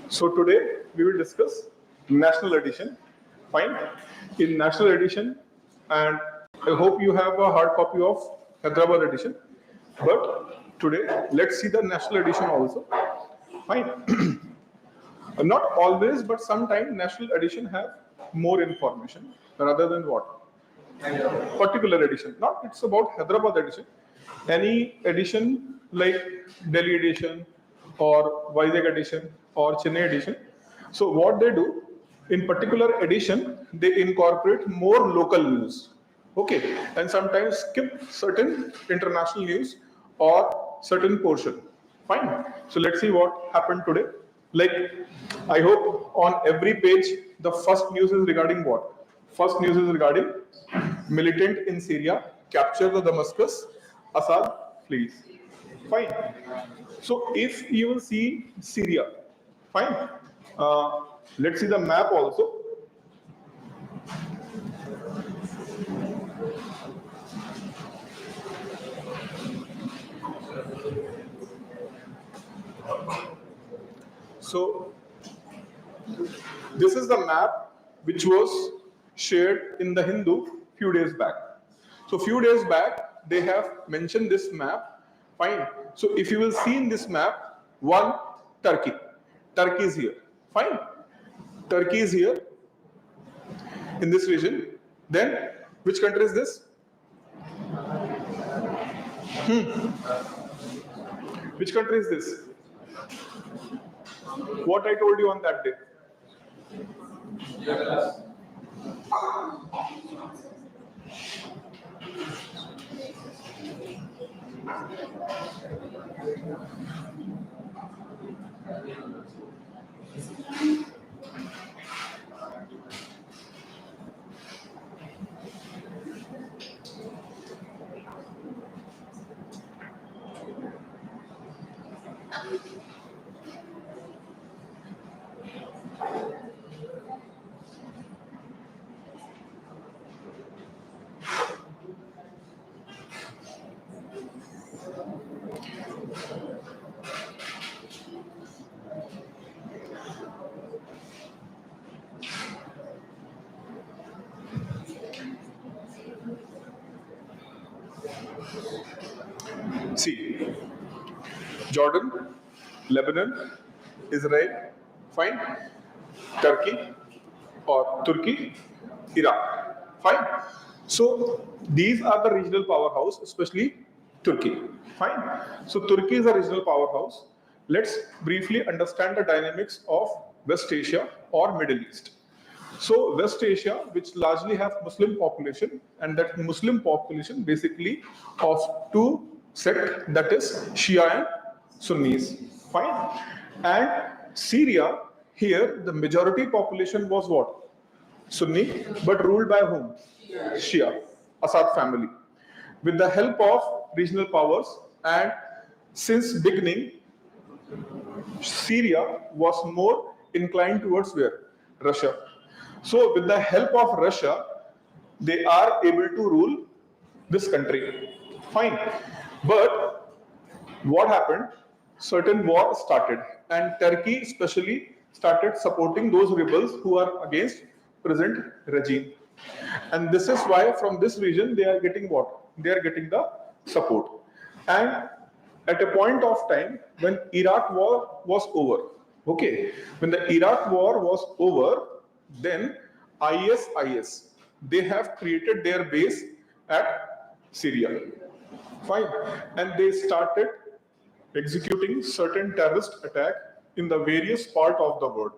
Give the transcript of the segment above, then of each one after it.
So today we will discuss national edition. Fine. In national edition, and I hope you have a hard copy of Hyderabad edition. But today let's see the national edition also. Fine. Not always, but sometimes national edition have more information rather than what? Particular edition. Not it's about Hyderabad edition. Any edition like Delhi edition or Vizag edition or Chennai edition. So what they do in particular edition, they incorporate more local news. Okay, and sometimes skip certain international news or certain portion. Fine. So let's see what happened today. Like, I hope on every page the first news is regarding what? First news is regarding militant in Syria capture the Damascus, Assad flees. Fine. So if you will see Syria, fine. Let's see the map also. So this is the map which was shared in the Hindu few days back. So few days back they have mentioned this map. Fine. So if you will see in this map, one, Turkey. Turkey is here. Fine. Turkey is here in this region. Then which country is this? Which country is this? What I told you on that day. See, Jordan, Lebanon, Israel, fine, Turkey or Turkey, Iraq, fine. So these are the regional powerhouse, especially Turkey, fine. So Turkey is a regional powerhouse. Let's briefly understand the dynamics of West Asia or Middle East. So West Asia, which largely have Muslim population, and that Muslim population basically of two sects, that is Shia and Sunnis. Fine. And Syria, here the majority population was what? Sunni, but ruled by whom? Shia, Assad family. With the help of regional powers, and since beginning, Syria was more inclined towards where? Russia. So with the help of Russia, they are able to rule this country. Fine. But what happened? Certain war started, and Turkey especially started supporting those rebels who are against present regime. And this is why from this region they are getting what? They are getting the support. And at a point of time when Iraq war was over, okay, when the Iraq war was over, then ISIS, they have created their base at Syria. Fine. And they started executing certain terrorist attack in the various part of the world.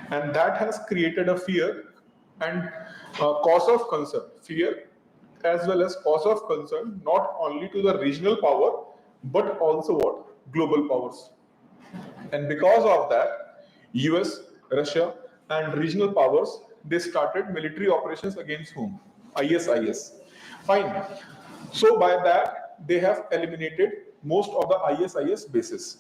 And that has created a fear and a cause of concern. Fear as well as cause of concern, not only to the regional power, but also what? Global powers. And because of that, US, Russia, and regional powers, they started military operations against whom? ISIS. Fine. So by that, they have eliminated most of the ISIS bases.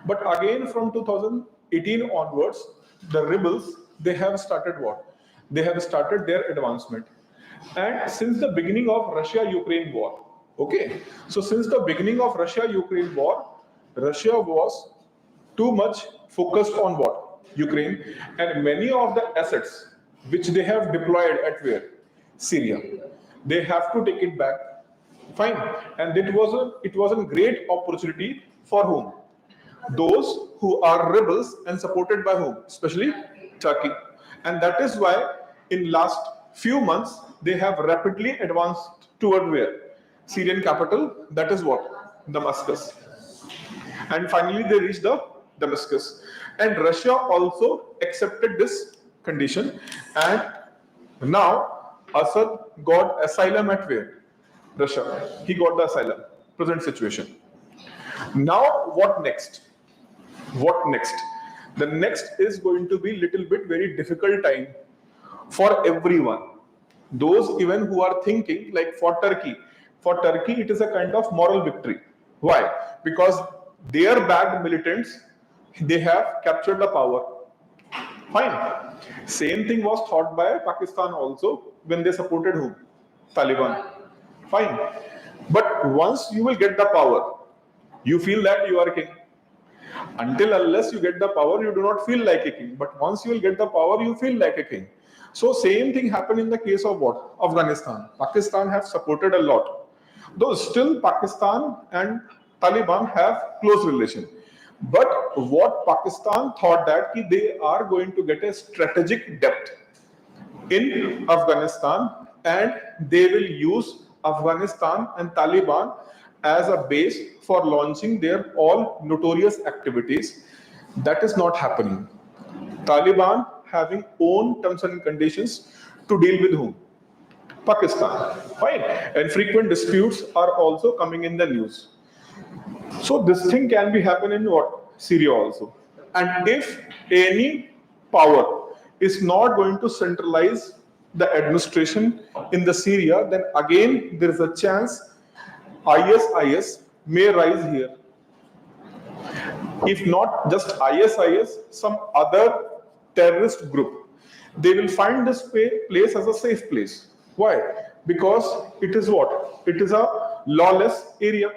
But again, from 2018 onwards, the rebels, they have started what? They have started their advancement. And since the beginning of Russia-Ukraine war, okay, so since the beginning of Russia-Ukraine war, Russia was too much focused on what? Ukraine, and many of the assets which they have deployed at where? Syria. They have to take it back. Fine. And it was a great opportunity for whom? Those who are rebels and supported by whom? Especially Turkey. And that is why in last few months they have rapidly advanced toward where? Syrian capital, that is what? Damascus. And finally they reached the Damascus. And Russia also accepted this condition, and now Assad got asylum at where? Russia. He got the asylum. Present situation. Now what next? What next? The next is going to be little bit very difficult time for everyone. Those even who are thinking like for Turkey it is a kind of moral victory. Why? Because their backed militants, they have captured the power. Fine. Same thing was thought by Pakistan also when they supported whom? Taliban. Fine. But once you will get the power, you feel that you are king. Until unless you get the power, you do not feel like a king. But once you will get the power, you feel like a king. So same thing happened in the case of what? Afghanistan. Pakistan have supported a lot. Though still Pakistan and Taliban have close relation. But what Pakistan thought that they are going to get a strategic depth in Afghanistan, and they will use Afghanistan and Taliban as a base for launching their all notorious activities. That is not happening. Taliban having own terms and conditions to deal with whom? Pakistan. Fine. And frequent disputes are also coming in the news. So this thing can be happen in what? Syria also. And if any power is not going to centralize the administration in the Syria, then again there is a chance ISIS may rise here. If not just ISIS, some other terrorist group, they will find this place as a safe place. Why? Because it is what? It is a lawless area.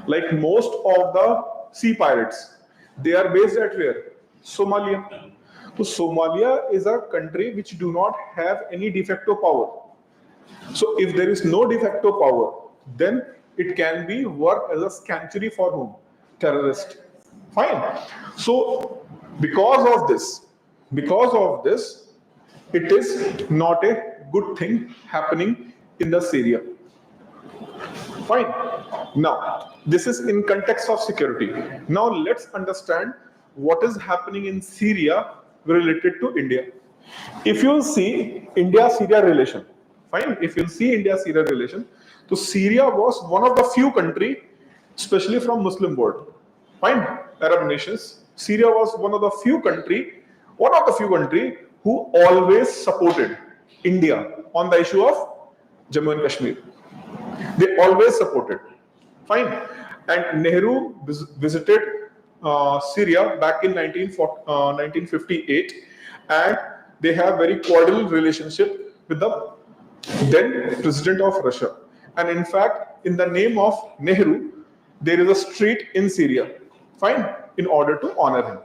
Like most of the sea pirates, they are based at where? Somalia. So Somalia is a country which do not have any de facto power. So if there is no de facto power, then it can be work as a sanctuary for whom? Terrorist. Fine. So because of this, it is not a good thing happening in the Syria. Fine. Now, this is in context of security. Now let's understand what is happening in Syria related to India. If you see India-Syria relation, fine. If you see India-Syria relation, so Syria was one of the few countries, especially from Muslim world, fine, Arab nations. Syria was one of the few countries who always supported India on the issue of Jammu and Kashmir. They always supported. Fine. And Nehru visited Syria back in 1958, and they have very cordial relationship with the then president of Russia. And in fact, in the name of Nehru, there is a street in Syria, fine, in order to honor him.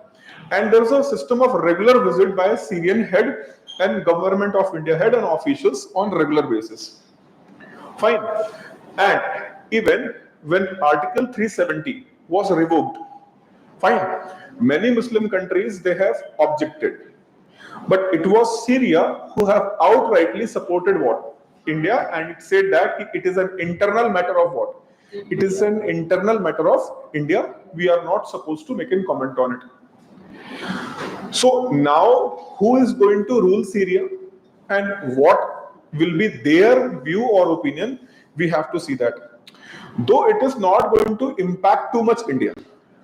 And there is a system of regular visit by Syrian head and government of India head and officials on regular basis. Fine. And even when Article 370 was revoked, fine, many Muslim countries, they have objected. But it was Syria who have outrightly supported what? India, and it said that it is an internal matter of what? It is an internal matter of India. We are not supposed to make a comment on it. So now, who is going to rule Syria and what will be their view or opinion? We have to see that. Though it is not going to impact too much India,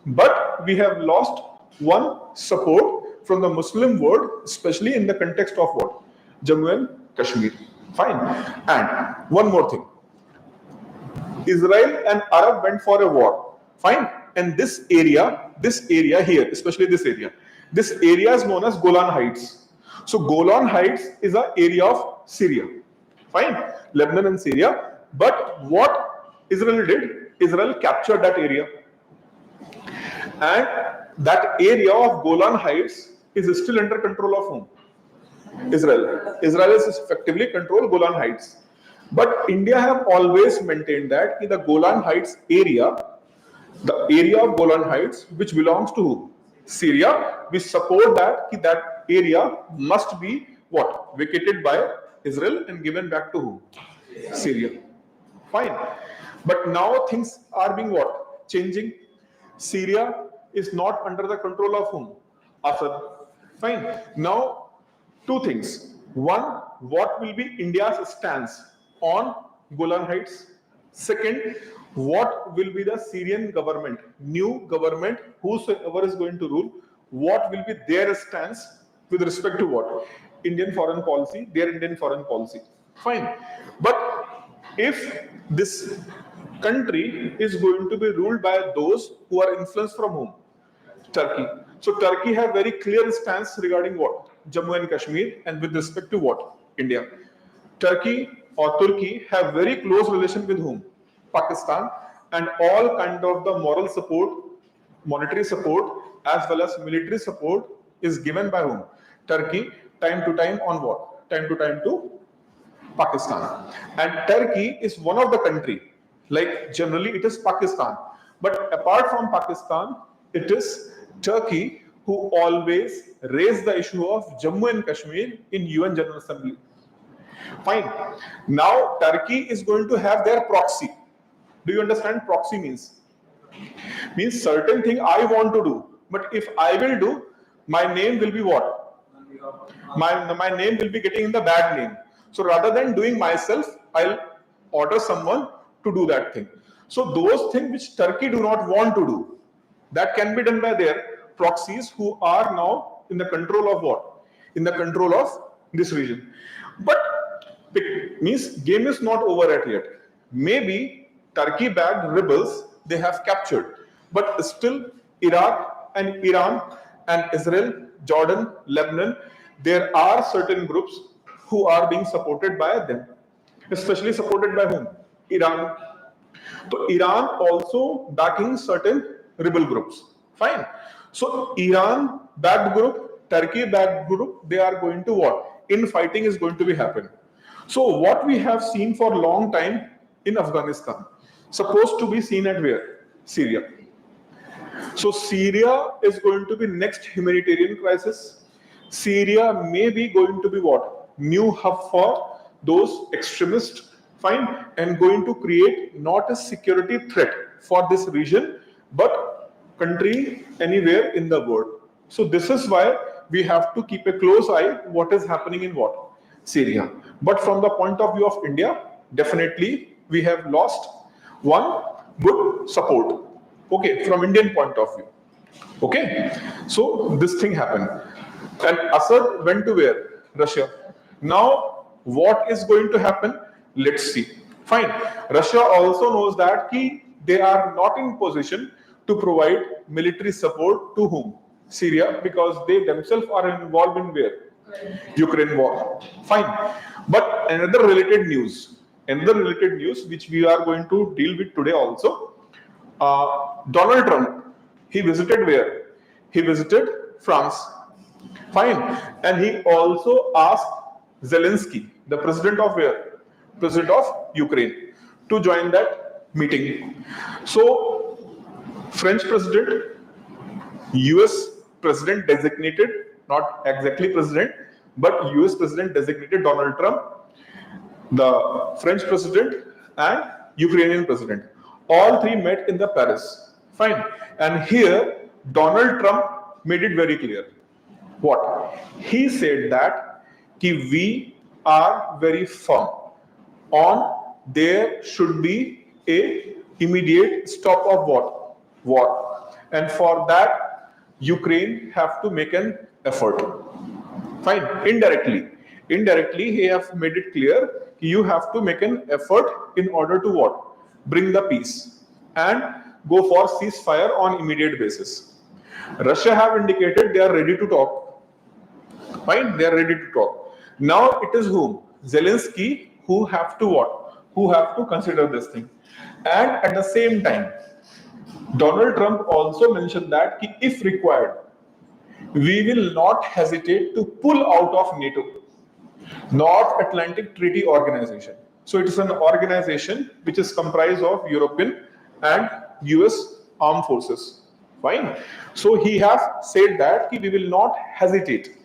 but we have lost one support from the Muslim world, especially in the context of what? Jammu and Kashmir. Fine. And one more thing. Israel and Arab went for a war. Fine. And this area here, especially this area is known as Golan Heights. So Golan Heights is an area of Syria. Fine. Lebanon and Syria. But what Israel did, Israel captured that area. And that area of Golan Heights is still under control of whom? Israel. Israel is effectively control Golan Heights. But India have always maintained that in the Golan Heights area, the area of Golan Heights, which belongs to who? Syria, we support that area must be what? Vacated by Israel and given back to who? Syria. Fine. But now things are being what? Changing. Syria is not under the control of whom? Assad. Fine. Now, two things. One, what will be India's stance on Golan Heights? Second, what will be the Syrian government, new government, whosoever is going to rule, what will be their stance with respect to what? Indian foreign policy, their Indian foreign policy. Fine. But if this country is going to be ruled by those who are influenced from whom? Turkey. So Turkey have very clear stance regarding what? Jammu and Kashmir, and with respect to what? India. Turkey have very close relation with whom? Pakistan, and all kind of the moral support, monetary support, as well as military support is given by whom? Turkey, time to time on what? Time to time to Pakistan. And Turkey is one of the country, like generally it is Pakistan. But apart from Pakistan, it is Turkey who always raise the issue of Jammu and Kashmir in UN General Assembly. Fine. Now Turkey is going to have their proxy. Do you understand proxy means? Means certain thing I want to do, but if I will do, my name will be what? My name will be getting in the bad name. So rather than doing myself, I'll order someone to do that thing. So those things which Turkey do not want to do, that can be done by their proxies who are now in the control of what? In the control of this region. But it means game is not over yet. Maybe Turkey-backed rebels they have captured, but still Iraq and Iran and Israel, Jordan, Lebanon, there are certain groups who are being supported by them, especially supported by whom? Iran. So Iran also backing certain rebel groups. Fine. So Iran backed group, Turkey backed group, they are going to what? Infighting is going to be happen. So what we have seen for a long time in Afghanistan, supposed to be seen at where? Syria. So Syria is going to be next humanitarian crisis. Syria may be going to be what? New hub for those extremists, fine, and going to create not a security threat for this region, but country anywhere in the world. So this is why we have to keep a close eye what is happening in what? Syria. But from the point of view of India, definitely we have lost one good support. Okay, from Indian point of view. Okay, so this thing happened. And Assad went to where? Russia. Now, what is going to happen? Let's see. Fine. Russia also knows that they are not in position to provide military support to whom? Syria, because they themselves are involved in where? Ukraine war. Fine. But another related news which we are going to deal with today also, Donald Trump, he visited where? He visited France. Fine. And he also asked Zelensky, the president of where? President of Ukraine, to join that meeting. So, French president, US president designated, not exactly president, but US president designated Donald Trump, the French president and Ukrainian president. All three met in the Paris. Fine. And here, Donald Trump made it very clear. What? He said that we are very firm on there should be a immediate stop of what? War. And for that, Ukraine have to make an effort. Fine. Indirectly, he have made it clear you have to make an effort in order to what? Bring the peace and go for ceasefire on immediate basis. Russia have indicated they are ready to talk. Fine, they are ready to talk. Now it is whom? Zelensky who have to what? Who have to consider this thing. And at the same time, Donald Trump also mentioned that if required, we will not hesitate to pull out of NATO, North Atlantic Treaty Organization. So it is an organization which is comprised of European and US armed forces. Fine. So he has said that we will not hesitate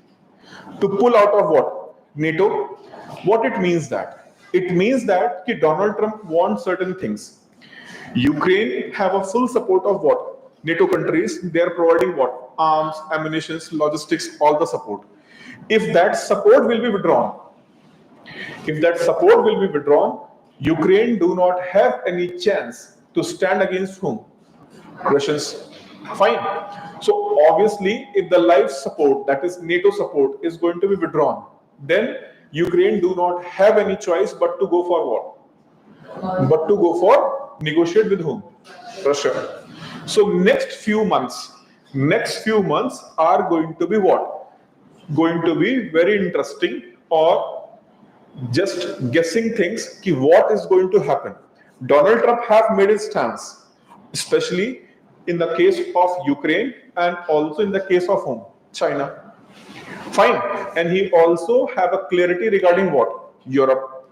to pull out of what? NATO. What it means that? It means that Donald Trump wants certain things. Ukraine have a full support of what? NATO countries. They are providing what? Arms, ammunition, logistics, all the support. If that support will be withdrawn, Ukraine do not have any chance to stand against whom? Russians. Fine. So obviously, if the life support, that is NATO support, is going to be withdrawn, then Ukraine do not have any choice but to go for what? But to go for negotiate with whom? Russia. So next few months are going to be what? Going to be very interesting, or just guessing things what is going to happen. Donald Trump have made his stance, especially in the case of Ukraine and also in the case of whom? China. Fine. And he also have a clarity regarding what? Europe.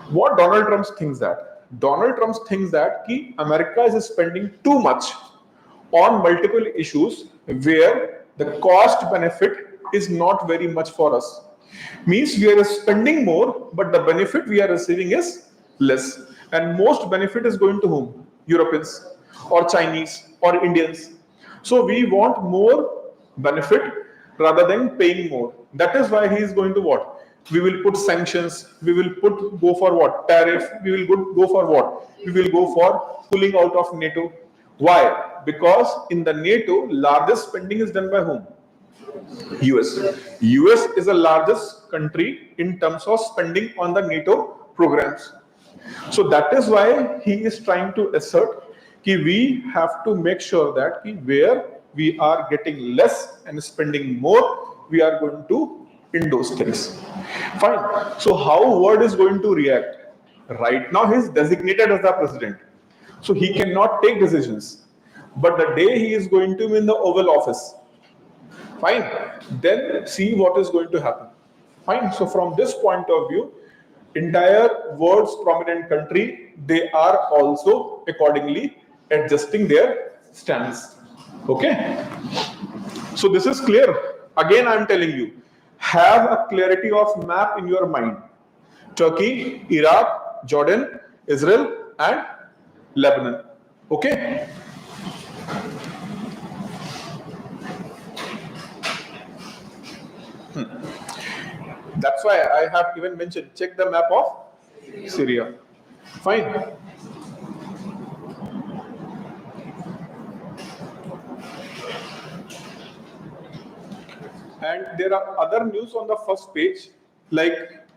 What Donald Trump thinks that? Donald Trump thinks that America is spending too much on multiple issues where the cost benefit is not very much for us. Means we are spending more, but the benefit we are receiving is less. And most benefit is going to whom? Europeans or Chinese or Indians. So we want more benefit rather than paying more. That is why he is going to what? We will put sanctions. We will go for what? Tariff. We will go for what? We will go for pulling out of NATO. Why? Because in the NATO, largest spending is done by whom? US. US is the largest country in terms of spending on the NATO programs. So that is why he is trying to assert that we have to make sure that where we are getting less and spending more, we are going to in those things. Fine. So how world is going to react? Right now he is designated as the president. So he cannot take decisions. But the day he is going to be in the Oval Office, fine, then see what is going to happen. Fine. So from this point of view, entire world's prominent country, they are also accordingly adjusting their stance. Okay. So this is clear. Again, I am telling you, have a clarity of map in your mind. Turkey, Iraq, Jordan, Israel, and Lebanon. Okay. That's why I have even mentioned, check the map of Syria. Fine. And there are other news on the first page, like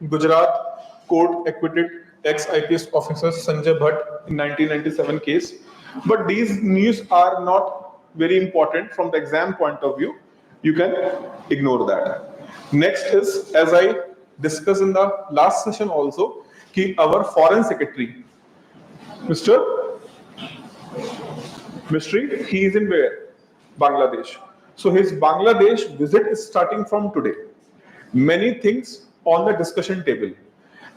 Gujarat court acquitted ex-IPS officer Sanjay Bhatt in 1997 case. But these news are not very important from the exam point of view. You can ignore that. Next is, as I discussed in the last session also, our foreign secretary, Mr. Mystery, he is in where? Bangladesh. So his Bangladesh visit is starting from today. Many things on the discussion table.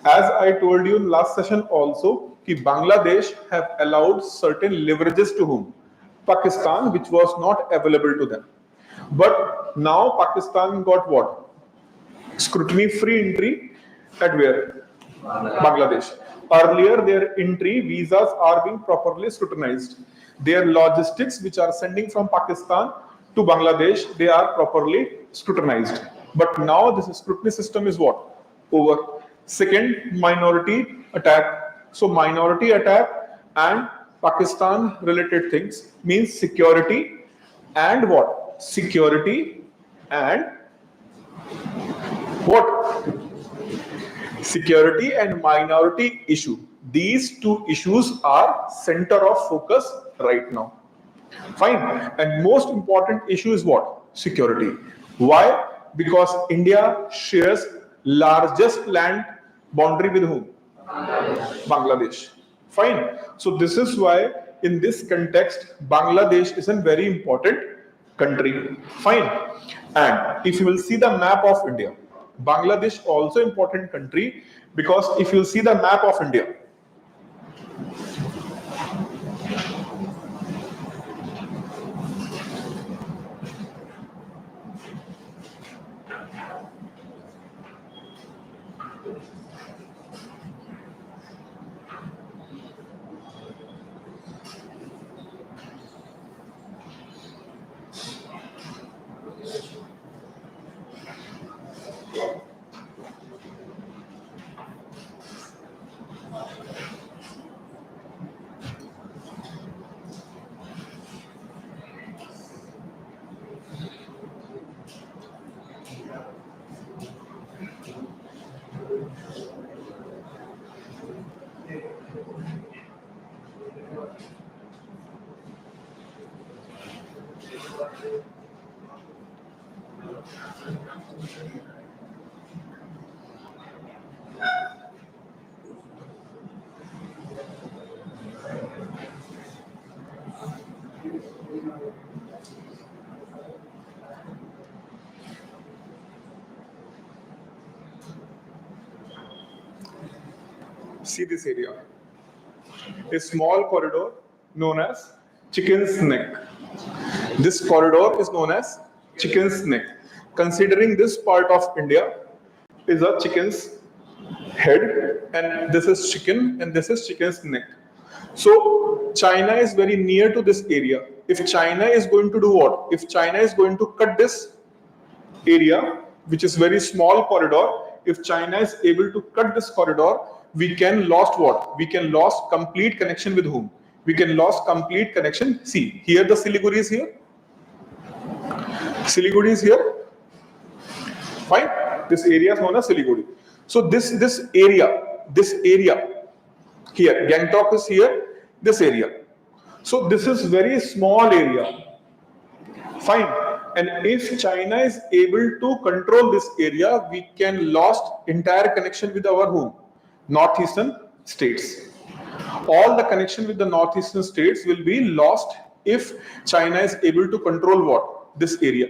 As I told you in last session also, Bangladesh have allowed certain leverages to whom? Pakistan, which was not available to them. But now Pakistan got what? Scrutiny-free entry at where? Bangladesh. Earlier, their entry visas are being properly scrutinized. Their logistics, which are sending from Pakistan to Bangladesh, they are properly scrutinized. But now this scrutiny system is what? Over. Second, minority attack. So minority attack and Pakistan related things means security and what? Security and what? Security and minority issue. These two issues are center of focus right now. Fine. And most important issue is what? Security. Why? Because India shares largest land boundary with whom? Bangladesh. Fine. So this is why in this context, Bangladesh is a very important country. Fine. And if you will see the map of India, Bangladesh also important country, because if you see the map of India, see this area, a small corridor known as Chicken's Neck. This corridor is known as Chicken's Neck. Considering this part of India is a chicken's head, and this is chicken, and this is chicken's neck. So China is very near to this area. If China is going to do what? If China is going to cut this area, which is very small corridor, if China is able to cut this corridor, we can lost what? We can lost complete connection with whom? We can lost complete connection. See, here the Siliguri is here. Siliguri is here. Fine. This area is known as Siliguri. So this area here, Gangtok is here, this area. So this is very small area. Fine. And if China is able to control this area, we can lost entire connection with our whom? Northeastern states. All the connection with the northeastern states will be lost if China is able to control what? This area.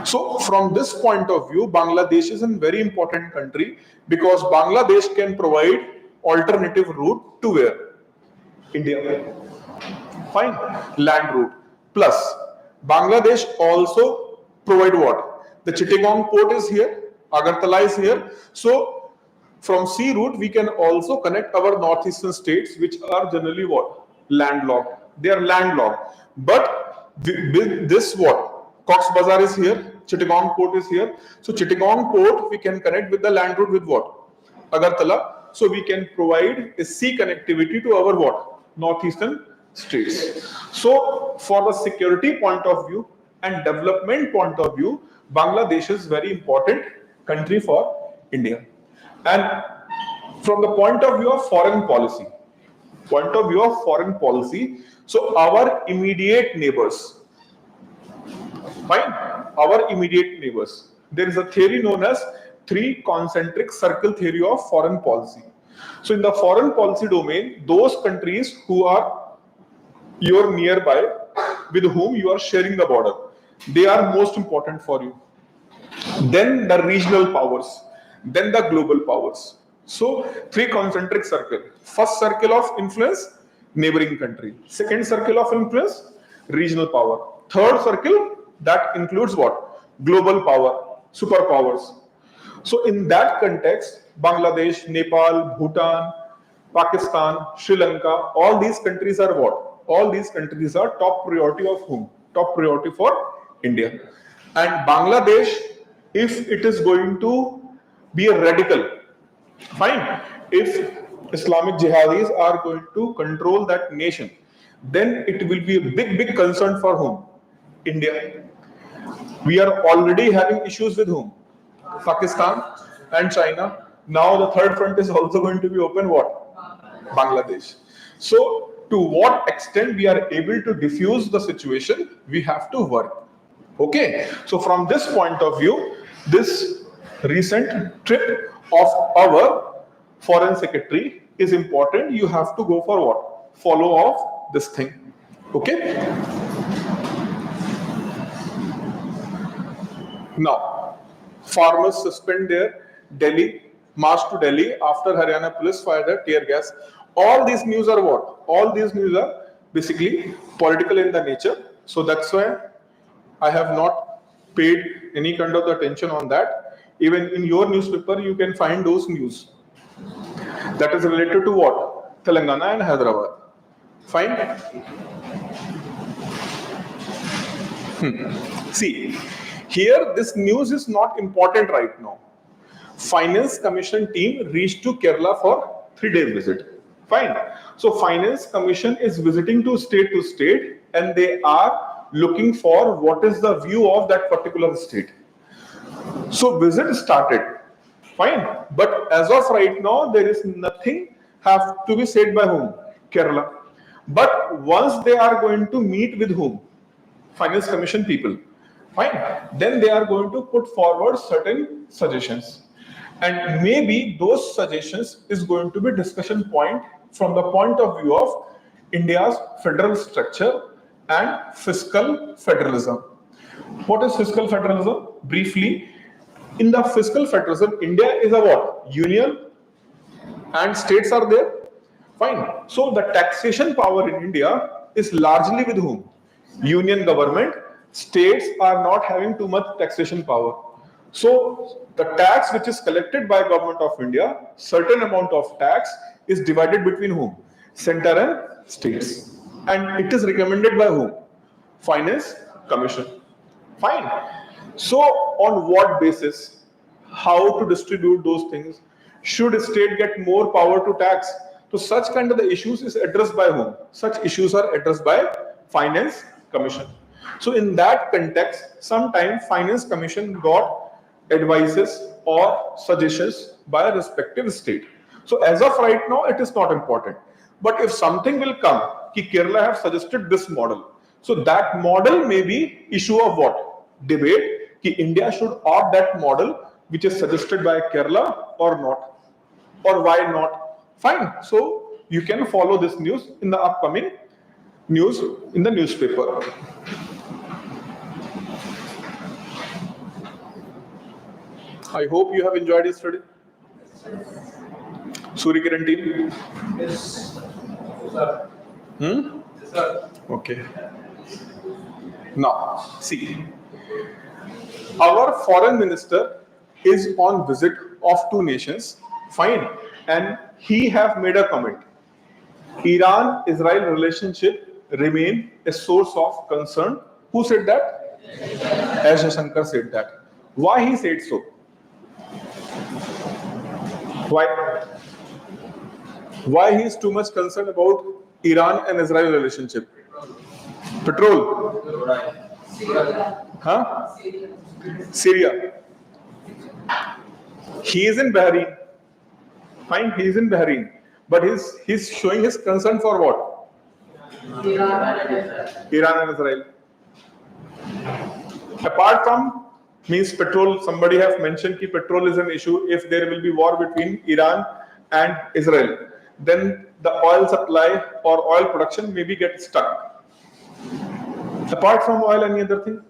So from this point of view, Bangladesh is a very important country, because Bangladesh can provide alternative route to where? India. Fine. Land route. Plus, Bangladesh also provide what? The Chittagong port is here, Agartala is here. So from sea route, we can also connect our northeastern states, which are generally what? Landlocked. They are landlocked. But with this what? Cox's Bazar is here, Chittagong port is here. So Chittagong port, we can connect with the land route with what? Agartala. So we can provide a sea connectivity to our what? Northeastern states. So for the security point of view and development point of view, Bangladesh is very important country for India. And from the point of view of foreign policy, so our immediate neighbors, fine, our immediate neighbors, there is a theory known as three concentric circle theory of foreign policy. So in the foreign policy domain, those countries who are your nearby, with whom you are sharing the border, they are most important for you. Then the regional powers, then the global powers. So three concentric circle. First circle of influence, neighboring country. Second circle of influence, regional power. Third circle, that includes what? Global power, superpowers. So in that context, Bangladesh, Nepal, Bhutan, Pakistan, Sri Lanka, all these countries are what? All these countries are top priority of whom? Top priority for India. And Bangladesh, if it is going to be a radical, fine, if Islamic jihadis are going to control that nation, then it will be a big concern for whom? India. We are already having issues with whom? Pakistan and China. Now the third front is also going to be open what? Bangladesh. So to what extent we are able to diffuse the situation, we have to work. Okay. So from this point of view, this recent trip of our foreign secretary is important. You have to go for what? follow of this thing. Okay. Now, farmers suspend their Delhi march to Delhi after Haryana police fired a tear gas. All these news are what? All these news are basically political in the nature. So that's why I have not paid any kind of attention on that. Even in your newspaper, you can find those news. That is related to what? Telangana and Hyderabad. Fine? See, here this news is not important right now. Finance Commission team reached to Kerala for 3-day visit. Fine. So Finance Commission is visiting to state and they are looking for what is the view of that particular state. So visit started. Fine. But as of right now, there is nothing have to be said by whom? Kerala. But once they are going to meet with whom? Finance Commission people. Fine. Then they are going to put forward certain suggestions. And maybe those suggestions is going to be discussion point from the point of view of India's federal structure and fiscal federalism. What is fiscal federalism? Briefly, in the fiscal federalism, India is a what? Union and states are there. Fine. So the taxation power in India is largely with whom? Union government. States are not having too much taxation power. So the tax which is collected by government of India, certain amount of tax is divided between whom? Center and states. And it is recommended by whom? Finance Commission. Fine. So on what basis? How to distribute those things? Should state get more power to tax? So such kind of the issues is addressed by whom? Such issues are addressed by Finance Commission. So in that context, sometimes Finance Commission got advices or suggestions by a respective state. So as of right now, it is not important. But if something will come, ki Kerala have suggested this model. So that model may be issue of what? Debate, ki India should opt that model which is suggested by Kerala or not. Or why not? Fine. So you can follow this news in the upcoming news in the newspaper. I hope you have enjoyed your study. Surya Kiran team? Yes, sir. Yes, Sir. Okay. Now, see. Our foreign minister is on visit of 2 nations. Fine. And he have made a comment. Iran-Israel relationship remain a source of concern. Who said that? S. Jaishankar said that. Why he said so? Why he is too much concerned about Iran and Israel relationship? Petrol. Huh? Syria. He is in Bahrain. Fine, he is in Bahrain. But he's showing his concern for what? Iran and Israel. Apart from means petrol, somebody have mentioned that petrol is an issue if there will be war between Iran and Israel. Then the oil supply or oil production maybe get stuck. Apart from oil, any other thing?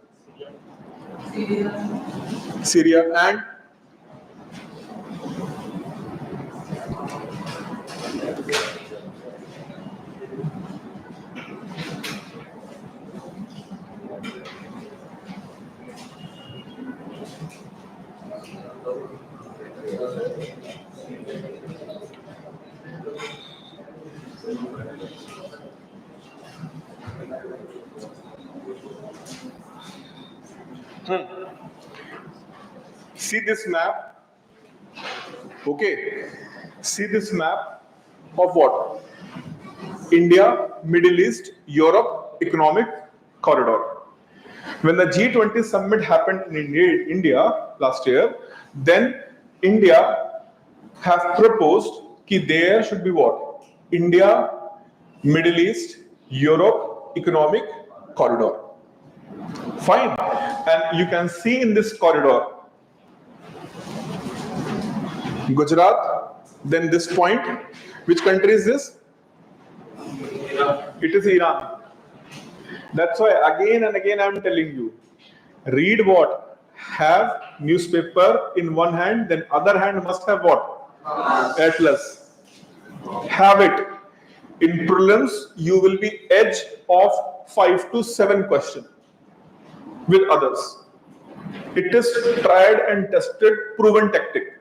Syria and see this map. Okay. See this map of what? India, Middle East, Europe economic corridor. When the G20 summit happened in India last year, then India have proposed that there should be what? India, Middle East, Europe economic corridor. Fine. And you can see in this corridor, Gujarat, then this point. Which country is this? Iran. It is Iran. That's why again and again I'm telling you, read what? Have newspaper in one hand, then other hand must have what? Atlas. Have it. In prelims, you will be edge of 5 to 7 questions with others. It is tried and tested, proven tactic.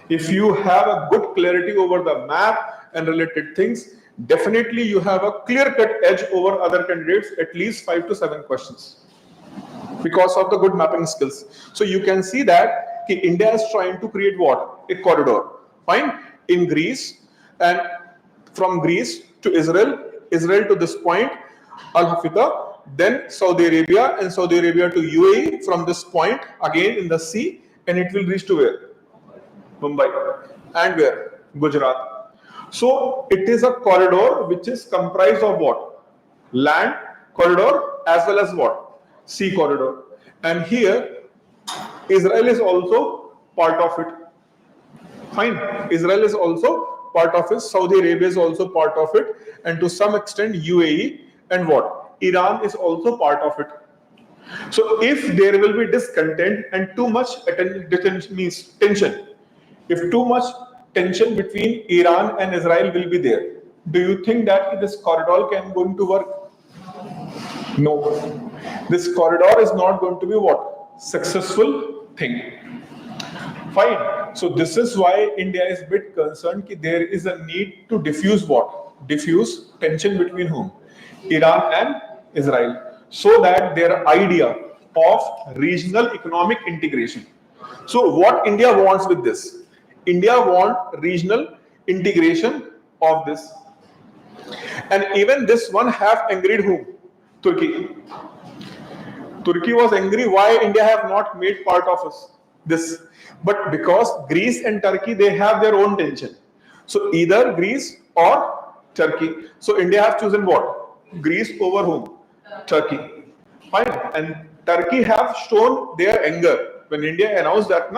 If you have a good clarity over the map and related things, definitely you have a clear-cut edge over other candidates, at least 5 to 7 questions, because of the good mapping skills. So you can see that India is trying to create what? A corridor. Fine? In Greece, and from Greece to Israel, Israel to this point, Al-Hafida, then Saudi Arabia, and Saudi Arabia to UAE from this point, again in the sea, and it will reach to where? Mumbai. And where? Gujarat. So it is a corridor which is comprised of what? Land corridor as well as what? Sea corridor. And here, Israel is also part of it. Fine. Israel is also part of it. Saudi Arabia is also part of it. And to some extent, UAE and what? Iran is also part of it. So if there will be discontent and too much tension, if too much tension between Iran and Israel will be there, do you think that this corridor can going to work? No. This corridor is not going to be what? Successful thing. Fine. So this is why India is a bit concerned that there is a need to diffuse what? Diffuse tension between whom? Iran and Israel. So that their idea of regional economic integration. So what India wants with this? India wants regional integration of this. And even this one have angered whom? Turkey. Turkey was angry why India have not made part of us. This. But because Greece and Turkey, they have their own tension. So either Greece or Turkey. So India have chosen what? Greece over whom? Turkey. Fine. And Turkey have shown their anger when India announced that.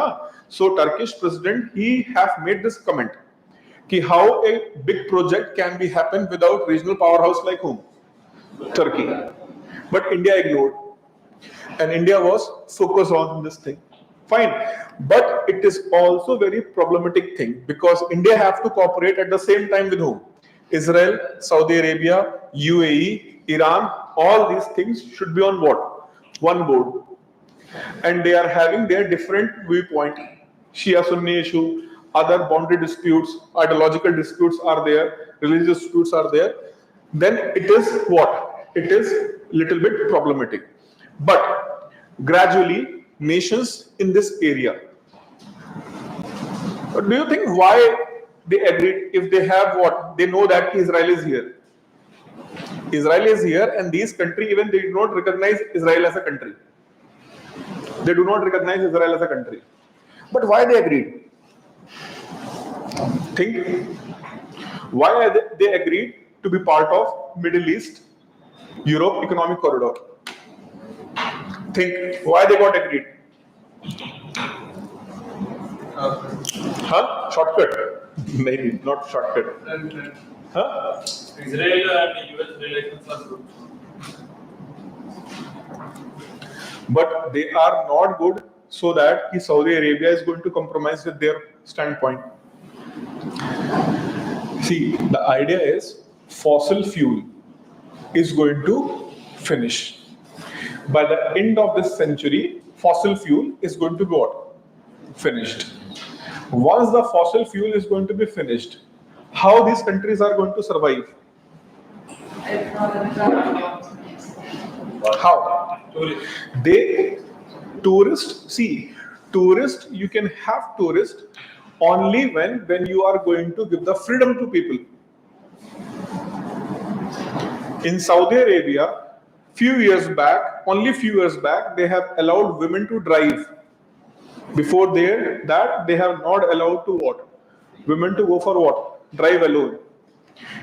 So Turkish president, he have made this comment. Ki how a big project can be happen without regional powerhouse like whom? Turkey. But India ignored. And India was focused on this thing. Fine. But it is also very problematic thing because India have to cooperate at the same time with whom? Israel, Saudi Arabia, UAE, Iran, all these things should be on what? One board. And they are having their different viewpoint. Shia-Sunni issue, other boundary disputes, ideological disputes are there, religious disputes are there. Then it is what? It is little bit problematic. But gradually, nations in this area, do you think why they agreed if they have what? They know that Israel is here. Israel is here and these countries even they do not recognize Israel as a country. They do not recognize Israel as a country. But why they agreed? Think. Why they agreed to be part of Middle East, Europe Economic Corridor? Think. Why they got agreed? Shortcut? Maybe not shortcut. Israel and US relations are good. But they are not good so that Saudi Arabia is going to compromise with their standpoint. See, the idea is fossil fuel is going to finish. By the end of this century, fossil fuel is going to be what? Finished. Once the fossil fuel is going to be finished, how these countries are going to survive? How? Tourist, you can have tourist only when you are going to give the freedom to people. In Saudi Arabia, only few years back, they have allowed women to drive. Before that, they have not allowed to what? Women to go for what? Drive alone.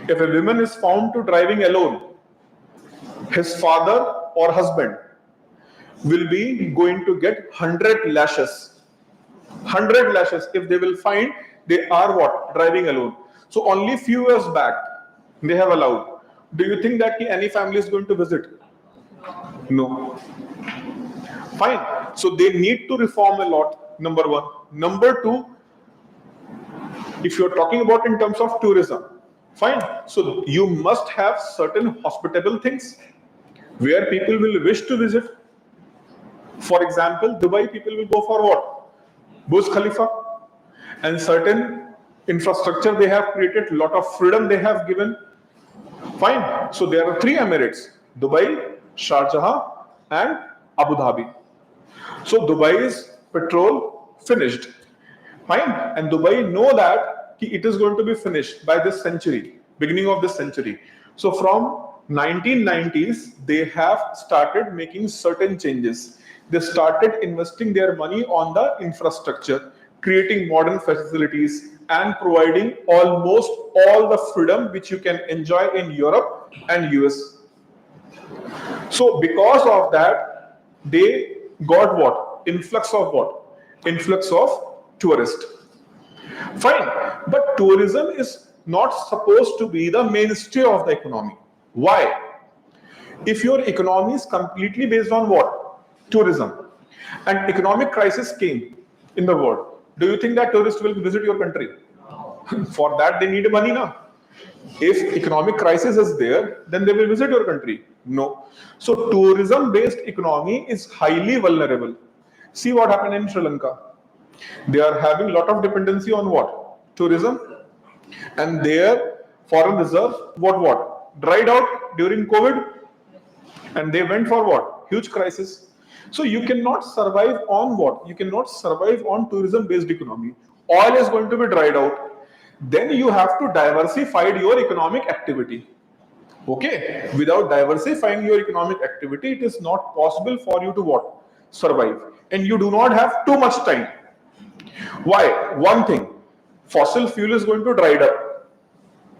If a woman is found to driving alone, his father or husband will be going to get 100 lashes. 100 lashes if they will find they are what? Driving alone. So only few years back, they have allowed. Do you think that any family is going to visit? No. Fine. So they need to reform a lot, number one. Number two, if you're talking about in terms of tourism, fine. So you must have certain hospitable things where people will wish to visit. For example, Dubai people will go for what? Burj Khalifa. And certain infrastructure they have created, lot of freedom they have given. Fine. So there are three Emirates: Dubai, Sharjah, and Abu Dhabi. So Dubai's petrol finished. Fine. And Dubai know that it is going to be finished by this century, beginning of this century. So from 1990s, they have started making certain changes. They started investing their money on the infrastructure, creating modern facilities, and providing almost all the freedom which you can enjoy in Europe and US. So because of that, they got what? Influx of what? Influx of tourists. Fine, but tourism is not supposed to be the mainstay of the economy. Why? If your economy is completely based on what? Tourism, and economic crisis came in the world, do you think that tourists will visit your country? For that, they need money now. If economic crisis is there, then they will visit your country. No. So tourism-based economy is highly vulnerable. See what happened in Sri Lanka. They are having a lot of dependency on what? Tourism. And their foreign reserve, what? Dried out during COVID. And they went for what? Huge crisis. So you cannot survive on what? You cannot survive on tourism-based economy. Oil is going to be dried out. Then you have to diversify your economic activity. Okay? Without diversifying your economic activity, it is not possible for you to what? Survive. And you do not have too much time. Why? One thing, fossil fuel is going to dry up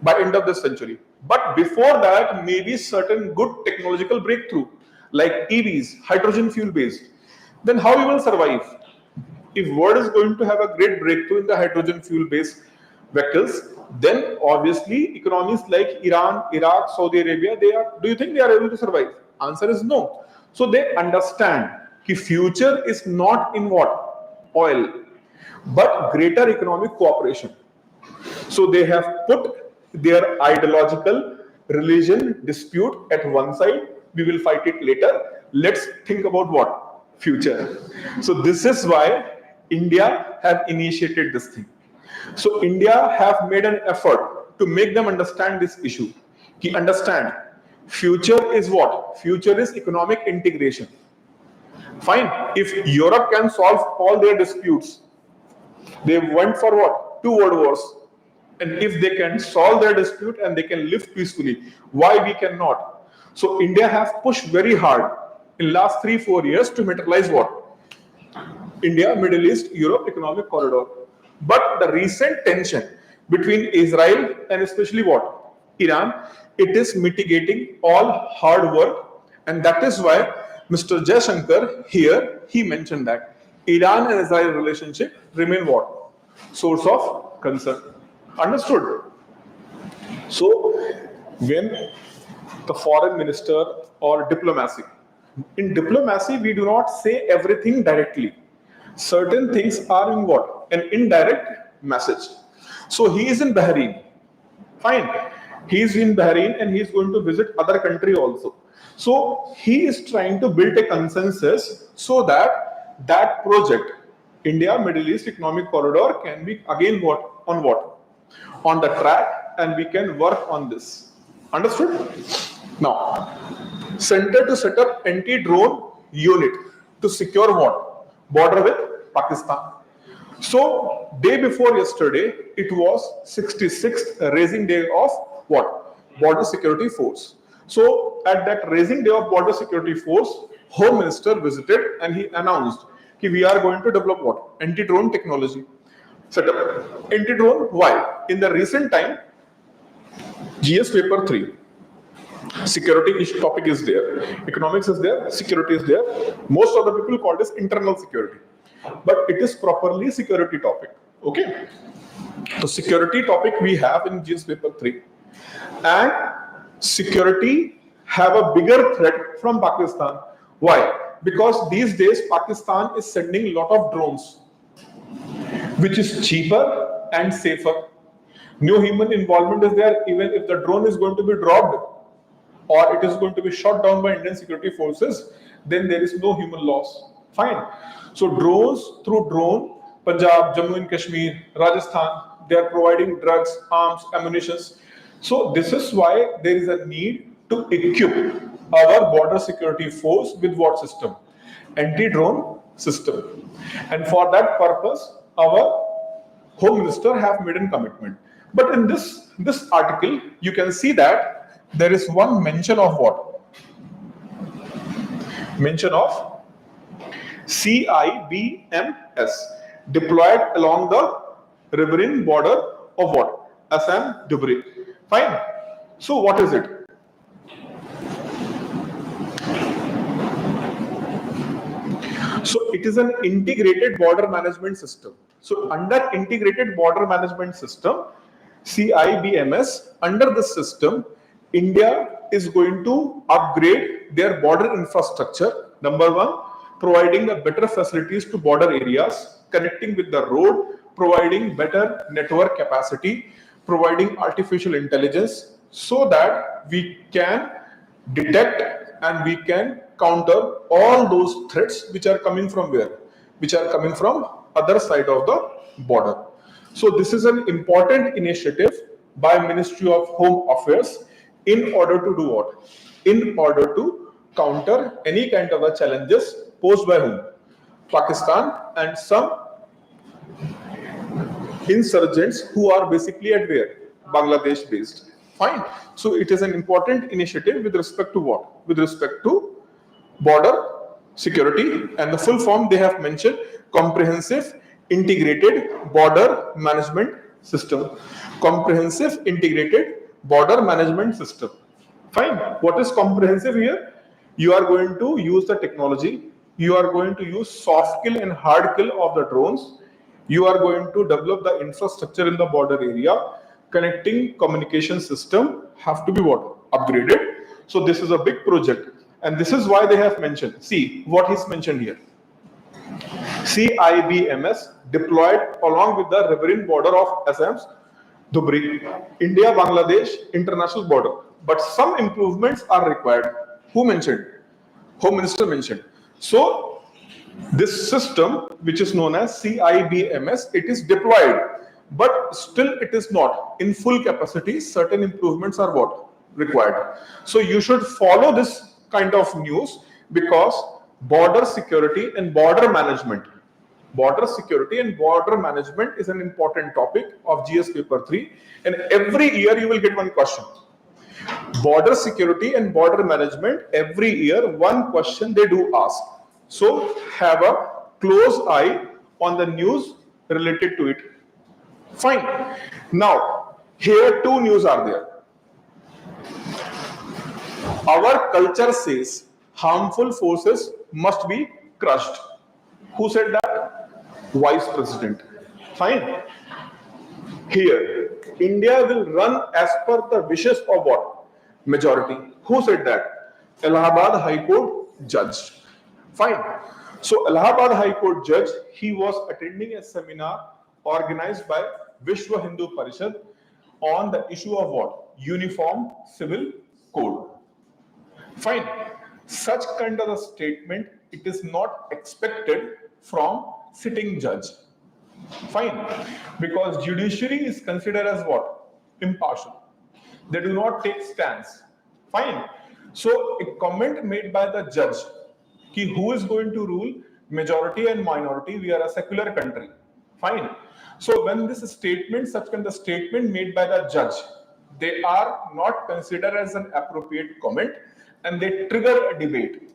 by end of this century. But before that, maybe certain good technological breakthrough like EVs, hydrogen fuel based. Then how you will survive? If world is going to have a great breakthrough in the hydrogen fuel based vehicles, then obviously economies like Iran, Iraq, Saudi Arabia, do you think they are able to survive? Answer is no. So they understand that future is not in what? Oil, but greater economic cooperation. So they have put their ideological religion dispute at one side. We will fight it later. Let's think about what? Future. So this is why India have initiated this thing. So India have made an effort to make them understand this issue. Understand, future is what? Future is economic integration. Fine. If Europe can solve all their disputes, they went for what? 2 world wars. And if they can solve their dispute and they can live peacefully, why we cannot? So India have pushed very hard in last 3-4 years to materialize what? India, Middle East, Europe economic corridor. But the recent tension between Israel and especially what? Iran, it is mitigating all hard work, and that is why Mr. Jaishankar here, he mentioned that Iran and Israel relationship remain what? Source of concern. Understood? So when the foreign minister or diplomacy, in diplomacy we do not say everything directly. Certain things are in what? An indirect message. So he is in Bahrain. Fine. He is in Bahrain and he is going to visit other country also. So he is trying to build a consensus so that that project, India Middle East Economic Corridor, can be again what? On what? On the track, and we can work on this. Understood? Now, center to set up anti-drone unit to secure what? Border with Pakistan. So, day before yesterday, it was 66th raising day of what? Border Security Force. So, at that raising day of Border Security Force, Home Minister visited and he announced that we are going to develop what? Anti-drone technology. Set up. Anti-drone, why? In the recent time, GS paper 3, security topic is there, economics is there, security is there. Most of the people call this internal security, but it is properly security topic. Okay, so security topic we have in GS paper 3, and security have a bigger threat from Pakistan. Why? Because these days Pakistan is sending a lot of drones, which is cheaper and safer. No human involvement is there. Even if the drone is going to be dropped or it is going to be shot down by Indian security forces, then there is no human loss. Fine. So drones, through drone, Punjab, Jammu and Kashmir, Rajasthan, they are providing drugs, arms, ammunitions. So this is why there is a need to equip our border security force with what system? Anti-drone system. And for that purpose, our Home Minister have made a commitment. But in this article, you can see that there is one mention of what? Mention of CIBMS deployed along the riverine border of what? Assam, Dhubri. Fine. So what is it? So it is an integrated border management system. So under integrated border management system, CIBMS, under this system, India is going to upgrade their border infrastructure. Number one, providing a better facilities to border areas, connecting with the road, providing better network capacity, providing artificial intelligence so that we can detect and we can counter all those threats which are coming from where? Which are coming from other side of the border. So this is an important initiative by Ministry of Home Affairs in order to do what? In order to counter any kind of challenges posed by whom? Pakistan and some insurgents who are basically at where? Bangladesh based. Fine. So it is an important initiative with respect to what? With respect to border security, and the full form they have mentioned: comprehensive integrated border management system. Comprehensive integrated border management system. Fine. What is comprehensive here? You are going to use the technology, you are going to use soft kill and hard kill of the drones, you are going to develop the infrastructure in the border area, connecting communication system have to be what? Upgraded. So this is a big project, and this is why they have mentioned. See what is mentioned here. CIBMS deployed along with the riverine border of Assam's Dhubri, India Bangladesh international border. But some improvements are required. Who mentioned? Home Minister mentioned. So this system, which is known as CIBMS, it is deployed, but still it is not in full capacity. Certain improvements are what? Required. So you should follow this kind of news, because border security and border management is an important topic of GS paper 3, and every year you will get one question. Border security and border management, every year one question they do ask. So have a close eye on the news related to it. Fine. Now here two news are there. Our culture says harmful forces must be crushed. Who said that? Vice President. Fine. Here, India will run as per the wishes of what? Majority. Who said that? Allahabad High Court judge. Fine. So Allahabad High Court judge, he was attending a seminar organized by Vishwa Hindu Parishad on the issue of what? Uniform Civil Code. Fine. Such kind of a statement, it is not expected from sitting judge. Fine. Because judiciary is considered as what? Impartial. They do not take stance. Fine. So a comment made by the judge, ki who is going to rule majority and minority? We are a secular country. Fine. So when this statement, such kind of statement made by the judge, they are not considered as an appropriate comment, and they trigger a debate.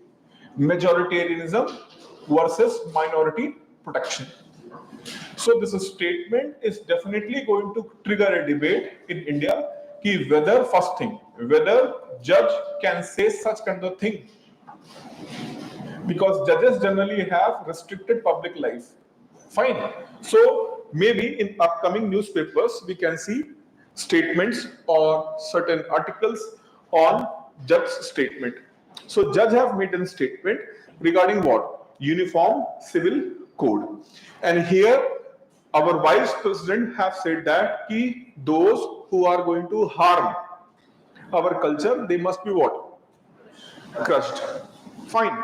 Majoritarianism versus minority protection. So this statement is definitely going to trigger a debate in India, ki whether, first thing, whether judge can say such kind of thing. Because judges generally have restricted public life. Fine. So maybe in upcoming newspapers we can see statements or certain articles on judge's statement. So judge have made a statement regarding what? Uniform Civil Code. And here our Vice President have said that ki those who are going to harm our culture, they must be what? Crushed. Fine.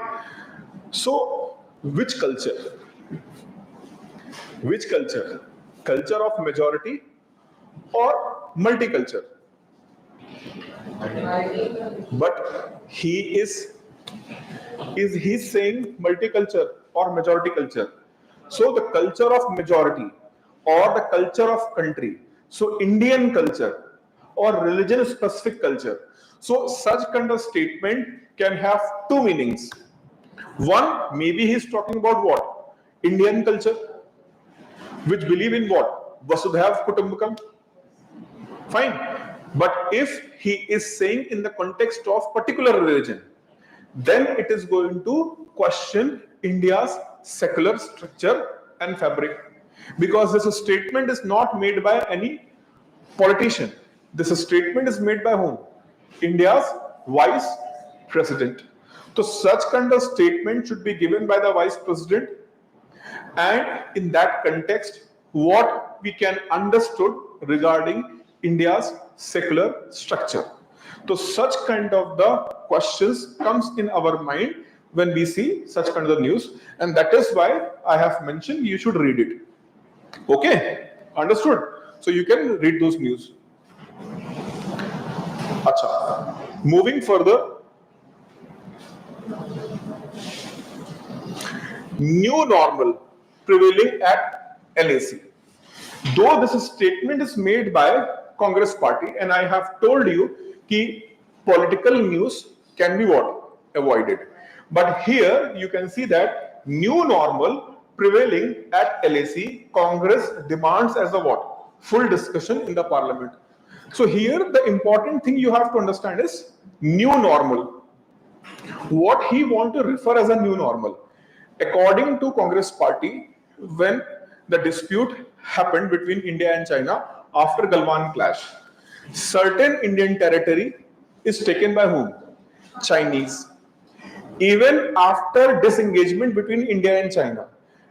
So which culture? Which culture? Culture of majority or multicultural? But he is he saying multicultural or majority culture? So the culture of majority or the culture of country. So Indian culture or religion specific culture. So such kind of statement can have two meanings. One, maybe he's talking about what? Indian culture, which believe in what? Vasudhaiv Kutumbakam. Fine. But if he is saying in the context of particular religion, then it is going to question India's secular structure and fabric. Because this statement is not made by any politician. This statement is made by whom? India's Vice President. So such kind of statement should be given by the Vice President, and in that context, what we can understood regarding India's secular structure. So such kind of the questions comes in our mind when we see such kind of the news, and that is why I have mentioned you should read it. Okay, understood? So you can read those news. Acha. Moving further, new normal prevailing at LAC. Though this statement is made by Congress party, and I have told you that political news can be what? Avoided. But here you can see that new normal prevailing at LAC, Congress demands as a what? Full discussion in the parliament. So here the important thing you have to understand is new normal. What he want to refer as a new normal. According to Congress party, when the dispute happened between India and China after Galwan clash, certain Indian territory is taken by whom? Chinese. Even after disengagement between India and China,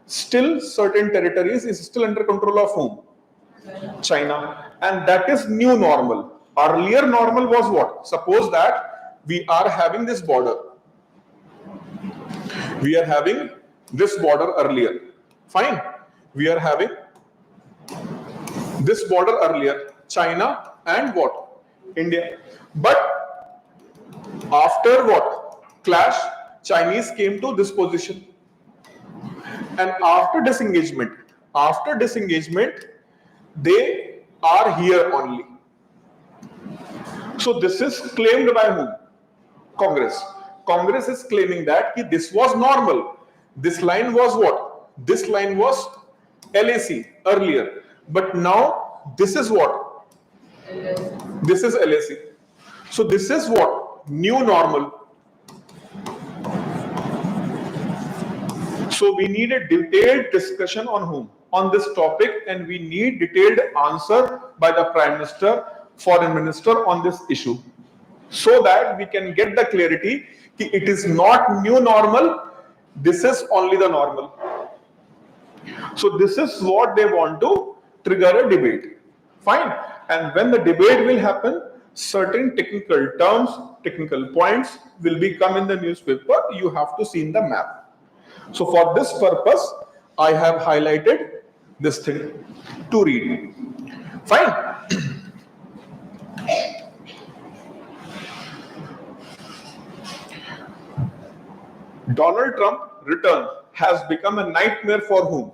still certain territories is still under control of whom? China. And that is new normal. Earlier normal was what? Suppose that we are having this border. We are having this border earlier. Fine. We are having this border earlier. China and what? India. But after what? Clash, Chinese came to this position. And after disengagement, they are here only. So this is claimed by whom? Congress. Congress is claiming that this was normal. This line was what? This line was LAC earlier. But now this is what? This is LAC. So this is what? New normal. So we need a detailed discussion on whom? On this topic, and we need detailed answer by the Prime Minister, Foreign Minister on this issue, so that we can get the clarity that it is not new normal, this is only the normal. So this is what they want to trigger a debate. Fine. And when the debate will happen, certain technical terms, technical points will become in the newspaper. You have to see in the map. So for this purpose, I have highlighted this thing to read. Fine. Donald Trump return has become a nightmare for whom?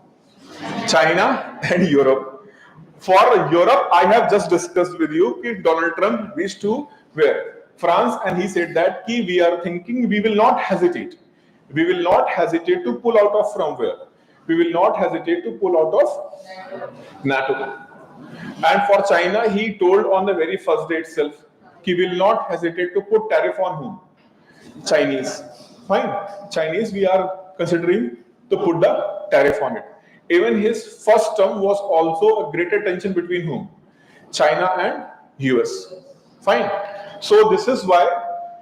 China and Europe. For Europe, I have just discussed with you that Donald Trump reached to where? France, and he said that we are thinking we will not hesitate. We will not hesitate to pull out of from where? We will not hesitate to pull out of NATO. And for China, he told on the very first day itself, he will not hesitate to put tariff on whom? Chinese. Fine. Chinese, we are considering to put the tariff on it. Even his first term was also a greater tension between whom? China and US. Fine. So this is why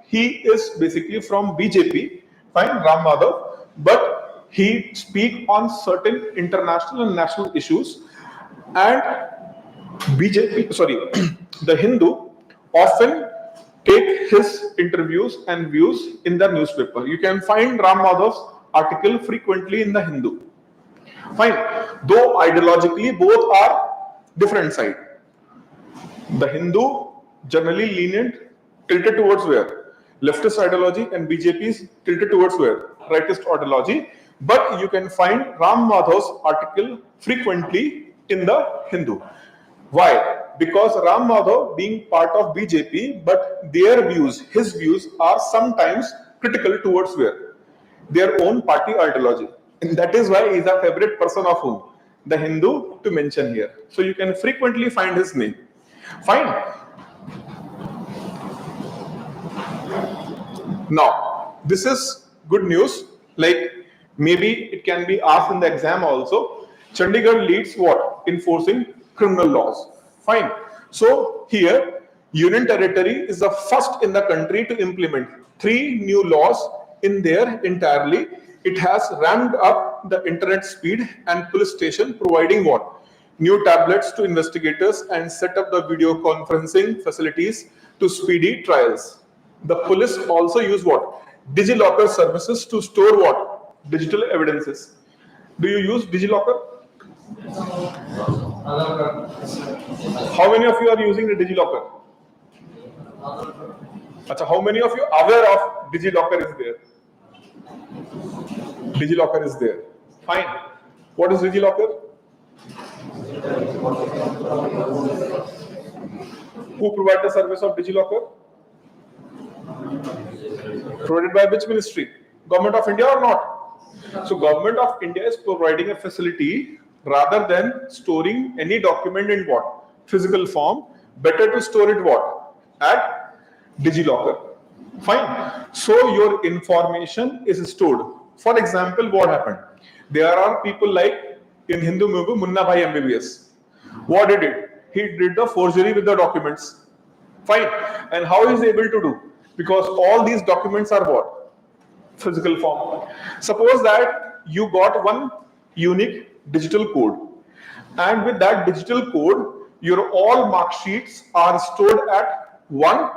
he is basically from BJP, fine, Ram Madhav, but he speak on certain international and national issues, and BJP, sorry, the Hindu often take his interviews and views in the newspaper. You can find Ram Madhav's article frequently in the Hindu. Fine, though ideologically both are different side. The Hindu generally lenient, tilted towards where? Leftist ideology, and BJP is tilted towards where? Rightist ideology. But you can find Ram Madhav's article frequently in the Hindu. Why? Because Ram Madhav being part of BJP, but their views, his views are sometimes critical towards where? Their own party ideology. And that is why he is a favorite person of whom? The Hindu to mention here. So you can frequently find his name. Fine. Now, this is good news. Like maybe it can be asked in the exam also. Chandigarh leads what? Enforcing criminal laws. Fine. So here, Union Territory is the first in the country to implement 3 new laws in there entirely. It has ramped up the internet speed and police station providing what? New tablets to investigators and set up the video conferencing facilities to speedy trials. The police also use what? DigiLocker services to store what? Digital evidences. Do you use DigiLocker? How many of you are using the DigiLocker? Achha, how many of you are aware of DigiLocker is there? DigiLocker is there. Fine. What is DigiLocker? Who provides the service of DigiLocker? Provided by which ministry? Government of India or not? So Government of India is providing a facility rather than storing any document in what? Physical form. Better to store it what? At DigiLocker. Fine. So your information is stored. For example, what happened? There are people like in Hindu movie Munna Bhai MBBS. What did he? He did the forgery with the documents. Fine. And how is he able to do? Because all these documents are what? Physical form. Suppose that you got one unique digital code, and with that digital code, your all mark sheets are stored at one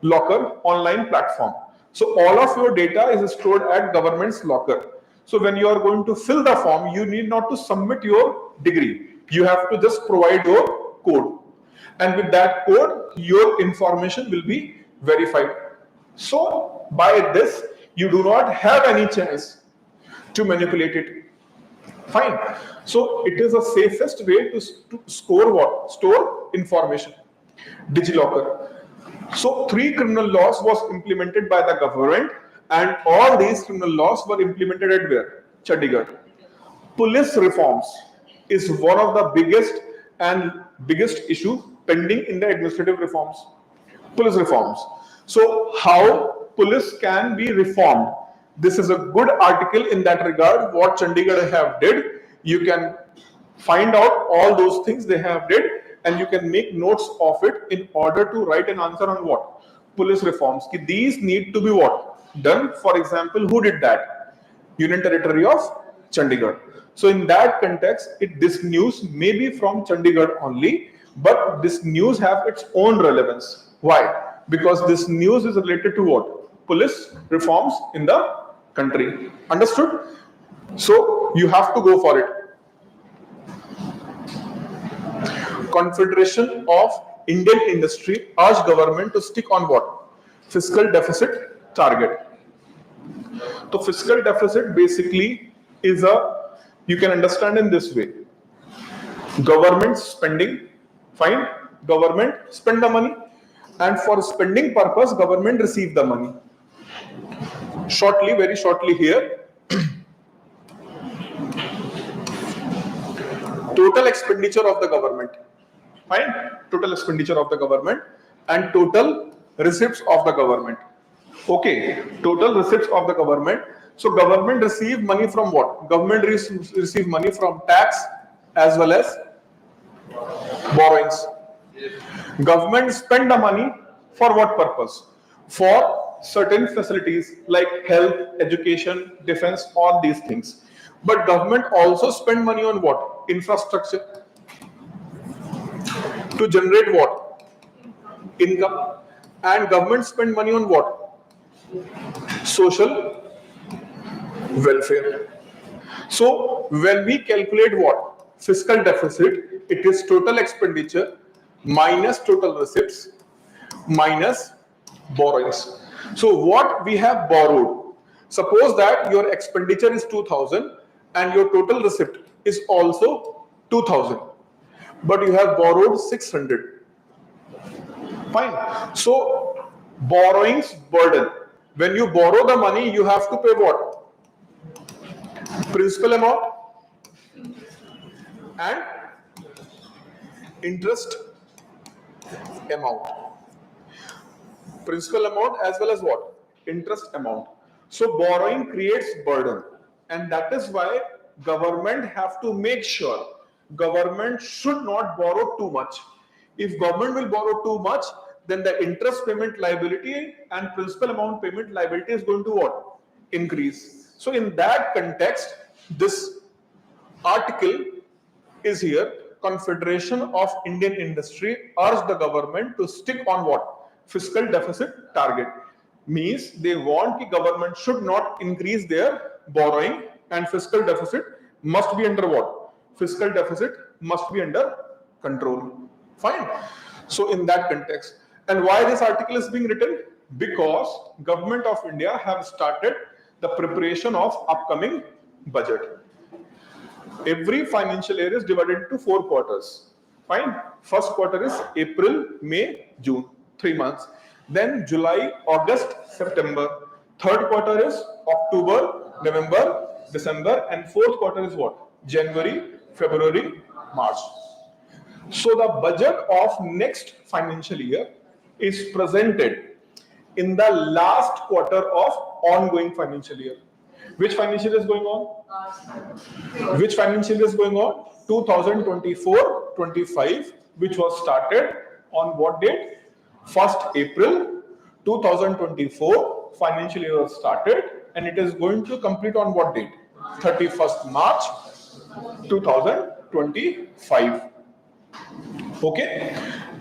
locker online platform. So all of your data is stored at government's locker. So when you are going to fill the form, you need not to submit your degree. You have to just provide your code. And with that code, your information will be verified. So by this, you do not have any chance to manipulate it. Fine. So it is the safest way to store what? Store information. DigiLocker. So 3 criminal laws was implemented by the government, and all these criminal laws were implemented at where? Chandigarh. Police reforms is one of the biggest issue pending in the administrative reforms. Police reforms. So how police can be reformed? This is a good article in that regard. What Chandigarh have did, you can find out all those things they have did, and you can make notes of it in order to write an answer on what? Police reforms. These need to be what? Done. For example, who did that? Union Territory of Chandigarh. So in that context, this news may be from Chandigarh only, but this news have its own relevance. Why? Because this news is related to what? Police reforms in the country. Understood? So you have to go for it. Confederation of Indian Industry urged government to stick on what? Fiscal deficit target. So fiscal deficit basically is you can understand in this way. Government spending, fine, government spend the money, and for spending purpose, government receive the money. Shortly, very shortly here, total expenditure of the government. Fine, total expenditure of the government and total receipts of the government. Okay, total receipts of the government. So government receive money from what? Government receive money from tax as well as borrowings. Government spend the money For what purpose? For certain facilities like health, education, defense, all these things. But government also spend money on what? Infrastructure. To generate what? Income. And government spend money on what? Social welfare. So when we calculate what? Fiscal deficit, it is total expenditure minus total receipts minus borrowings. So what we have borrowed, suppose that your expenditure is 2000 and your total receipt is also 2000, but you have borrowed 600. Fine. So borrowings burden. When you borrow the money, you have to pay what? Principal amount and interest amount. Principal amount as well as what? Interest amount. So borrowing creates burden, and that is why government have to make sure government should not borrow too much. If government will borrow too much, then the interest payment liability and principal amount payment liability is going to what? Increase. So in that context, this article is here. Confederation of Indian Industry urged the government to stick on what? Fiscal deficit target. Means they want the government should not increase their borrowing, and fiscal deficit must be under what? Fiscal deficit must be under control. Fine. So in that context, and why this article is being written? Because government of India have started the preparation of upcoming budget. Every financial year is divided into 4 quarters. Fine. First quarter is April, May, June, 3 months. Then July, August, September. Third quarter is October, November, December, and fourth quarter is what? January, February, March. So the budget of next financial year is presented in the last quarter of ongoing financial year. Which financial year is going on? Which financial year is going on? 2024-25, which was started on what date? 1st April 2024 financial year was started, and it is going to complete on what date? 31st March 2025. Okay,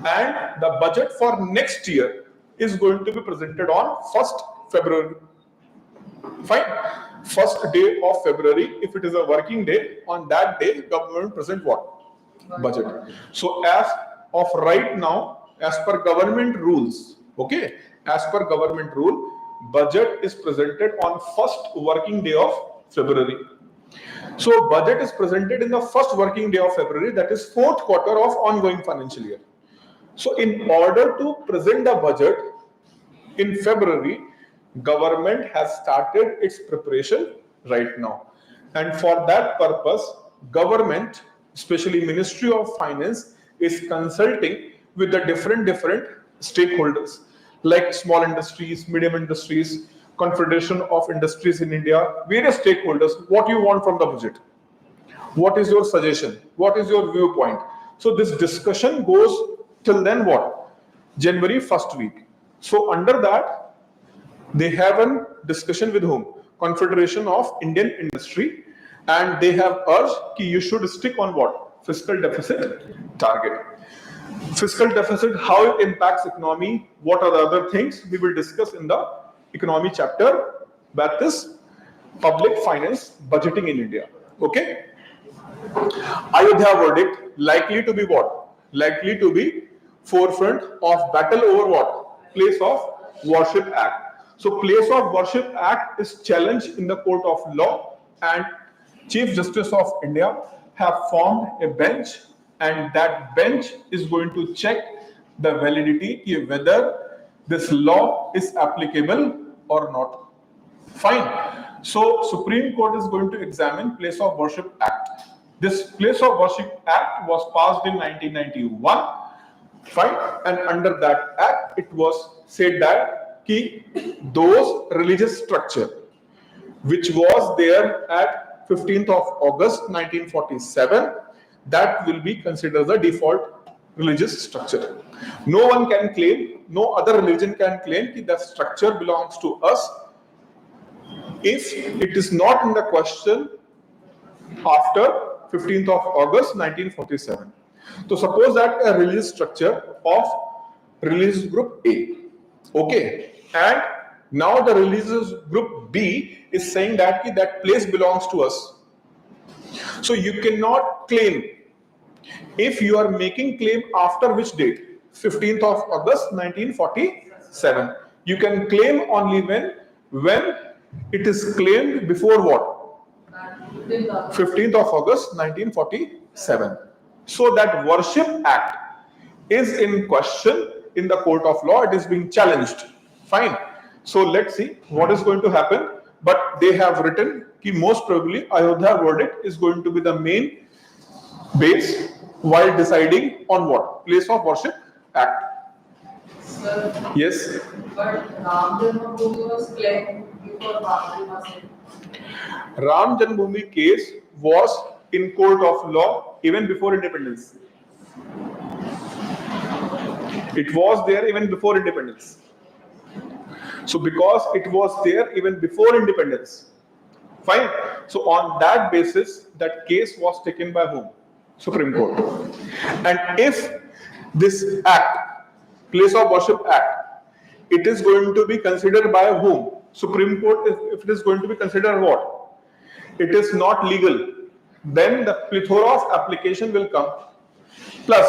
and the budget for next year is going to be presented on 1st February. Fine. First day of February, if it is a working day, on that day government present what? Budget. So as of right now, as per government rules, okay, as per government rule, budget is presented on first working day of February. So budget is presented in the first working day of February, that is fourth quarter of ongoing financial year. So in order to present the budget in February, government has started its preparation right now. And for that purpose, government, especially Ministry of Finance, is consulting with the different stakeholders like small industries, medium industries, Confederation of Industries in India, various stakeholders. What you want from the budget? What is your suggestion? What is your viewpoint? So this discussion goes till then what? January first week. So under that, they have a discussion with whom? Confederation of Indian Industry, and they have urged that you should stick on what? Fiscal deficit target. Fiscal deficit, how it impacts economy, what are the other things we will discuss in the economy chapter, that is public finance budgeting in India. Okay. Ayodhya verdict likely to be what? Likely to be forefront of battle over what? Place of Worship Act. So Place of Worship Act is challenged in the court of law, and Chief Justice of India have formed a bench, and that bench is going to check the validity whether this law is applicable or not. Fine. So Supreme Court is going to examine Place of Worship Act. This Place of Worship Act was passed in 1991. Fine. And under that act, it was said that those religious structure which was there at 15th of August 1947, that will be considered the default religious structure. No one can claim, no other religion can claim that the structure belongs to us if it is not in the question after 15th of August 1947. So suppose that a religious structure of religious group A, okay, and now the religious group B is saying that that place belongs to us. So you cannot claim if you are making claim after which date? 15th of August 1947. You can claim only when it is claimed before what? 15th of August 1947. So that Worship Act is in question in the court of law. It is being challenged. Fine. So let's see what is going to happen. But they have written that most probably Ayodhya verdict is going to be the main base while deciding on what? Place of Worship Act. Sir, Yes. but Ram Janmabhoomi was claimed before Babri Masjid. Ram Janmabhoomi case was in court of law even before independence. It was there even before independence. So because it was there even before independence, fine. So on that basis, that case was taken by whom? Supreme Court. And if this act, Place of Worship Act, it is going to be considered by whom? Supreme Court, if it is going to be considered what? It is not legal. Then the plethora of application will come. Plus,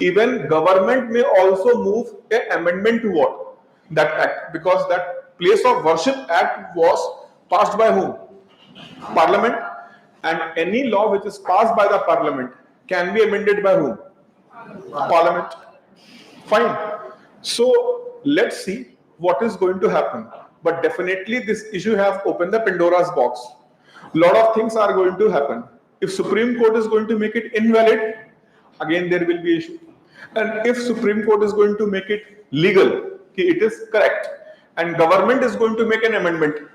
even government may also move an amendment to what? That act. Because that Place of Worship Act was passed by whom? Parliament. And any law which is passed by the Parliament can be amended by whom? Parliament. Fine. So let's see what is going to happen. But definitely this issue have opened the Pandora's box. Lot of things are going to happen. If Supreme Court is going to make it invalid, again there will be issue. And if Supreme Court is going to make it legal, it is correct, and government is going to make an amendment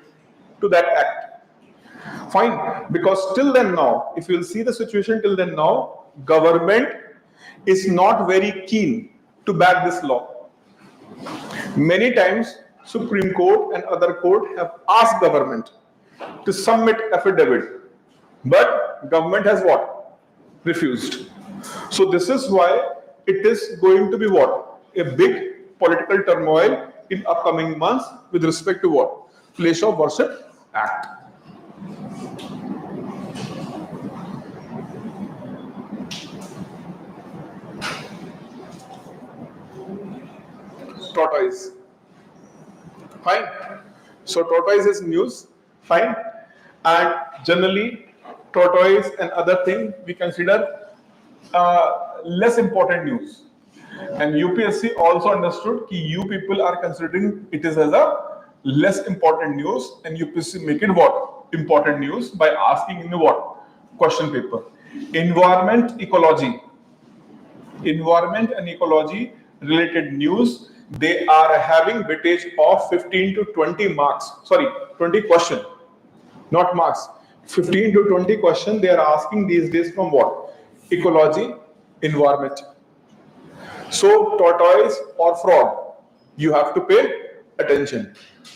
to that act, fine. Because till then now, if you will see the situation till then now, government is not very keen to back this law. Many times Supreme Court and other court have asked government to submit affidavit, but government has what? Refused. So this is why it is going to be what? A big political turmoil in upcoming months with respect to what? Place of Worship Act. Tortoise. Fine. So tortoise is news. Fine. And generally tortoise and other thing we consider less important news. And UPSC also understood that you people are considering it is as a less important news, and UPSC make it what? Important news by asking in the what? Question paper. Environment and ecology related news, they are having weightage of 15 to 20 marks. Sorry, 20 question, not marks. 15 to 20 question they are asking these days from what? Ecology, environment. So tortoise or frog, you have to pay attention.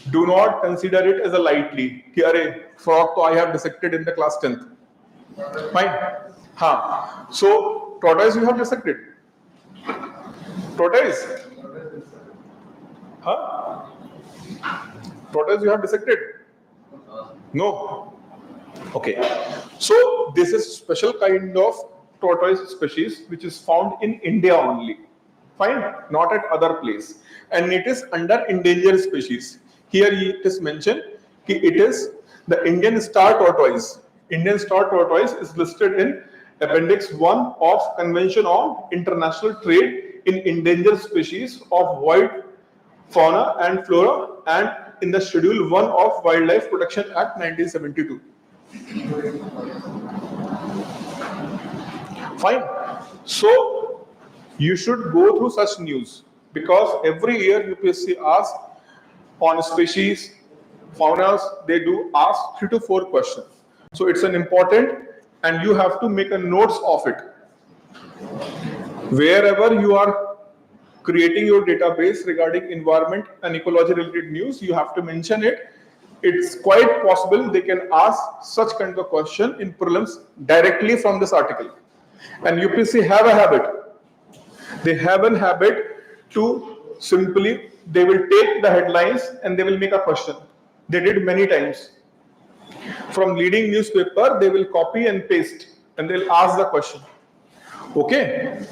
Do not consider it as a lightly. Ki, "Arey, frog to I have dissected in the class 10th. Fine. So tortoise you have dissected. Tortoise. Tortoise you have dissected. No. Okay. So this is special kind of tortoise species which is found in India only. Fine, not at other place, and it is under endangered species. Here it is mentioned that it is the Indian star tortoise. Indian star tortoise is listed in Appendix 1 of Convention on International Trade in Endangered Species of Wild Fauna and Flora, and in the Schedule 1 of Wildlife Protection Act 1972. Fine. So you should go through such news, because every year UPSC asks on species, faunas, they do ask 3 to 4 questions. So it's an important, and you have to make a notes of it. Wherever you are creating your database regarding environment and ecology related news, you have to mention it. It's quite possible they can ask such kind of question in prelims directly from this article. And UPSC have a habit. They have a habit to simply, they will take the headlines and they will make a question. They did many times. From leading newspaper, they will copy and paste and they'll ask the question. Okay?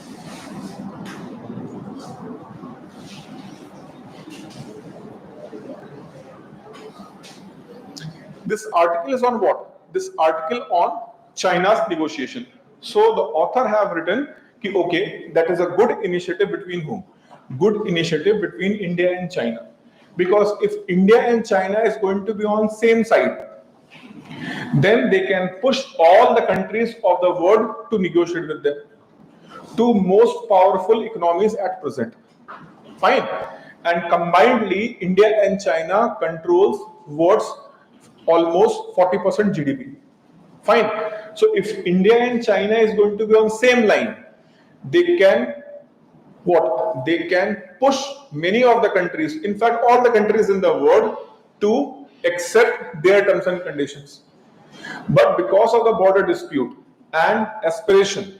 This article is on what? This article on China's negotiation. So the author have written, okay, that is a good initiative between whom? Good initiative between India and China. Because if India and China is going to be on same side, then they can push all the countries of the world to negotiate with them. Two most powerful economies at present. Fine. And combinedly, India and China controls world's almost 40% GDP. Fine. So if India and China is going to be on same line, they can what? They can push many of the countries, in fact all the countries in the world, to accept their terms and conditions. But because of the border dispute and aspiration,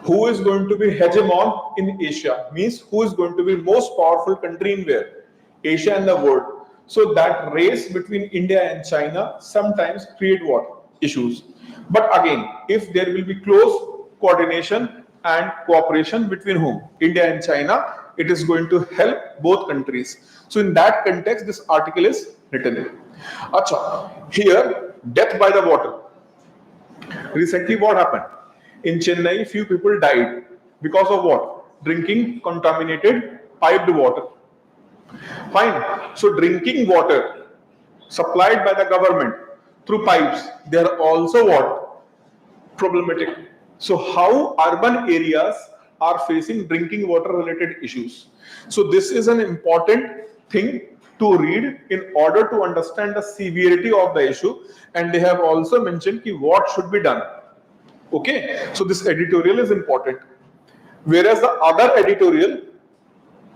who is going to be hegemon in Asia, means who is going to be most powerful country in where? Asia and the world. So that race between India and China sometimes create what? Issues. But again, if there will be close coordination and cooperation between whom? India and China, it is going to help both countries. So in that context, this article is written. Acha, here, death by the water. Recently what happened? In Chennai, few people died because of what? Drinking contaminated piped water. Fine. So drinking water supplied by the government through pipes, they are also what? Problematic. So how urban areas are facing drinking water related issues. So this is an important thing to read in order to understand the severity of the issue, and they have also mentioned what should be done. Okay, so this editorial is important. Whereas the other editorial,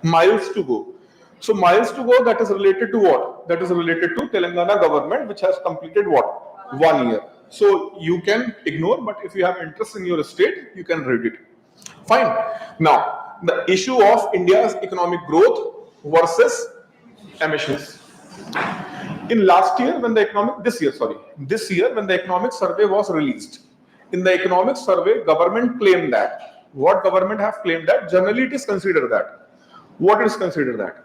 miles to go. So miles to go, that is related to what? That is related to Telangana government, which has completed what? 1 year. So you can ignore, but if you have interest in your state, you can read it. Fine. Now, the issue of India's economic growth versus emissions. In last year, when the this year when the economic survey was released, in the economic survey, government claimed that. What government have claimed that? Generally, it is considered that. What is considered that?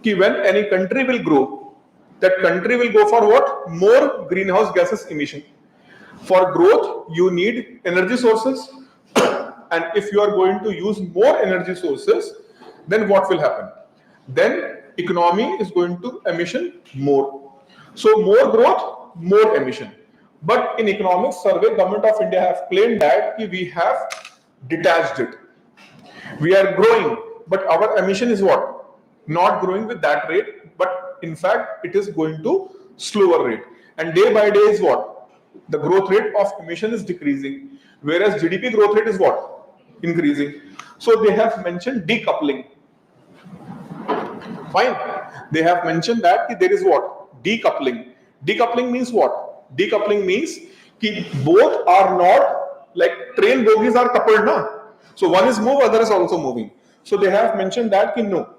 When any country will grow, that country will go for what? More greenhouse gases emission. For growth, you need energy sources, and if you are going to use more energy sources, then what will happen? Then economy is going to emission more. So more growth, more emission. But in economic survey, government of India have claimed that we have detached it. We are growing, but our emission is what? Not growing with that rate, but in fact, it is going to slower rate. And day by day is what? The growth rate of emission is decreasing, whereas GDP growth rate is what? Increasing. So they have mentioned decoupling. Fine. They have mentioned that there is what? Decoupling. Decoupling means what? Decoupling means both are not like train bogies are coupled, na? So one is moving, other is also moving. So they have mentioned that no.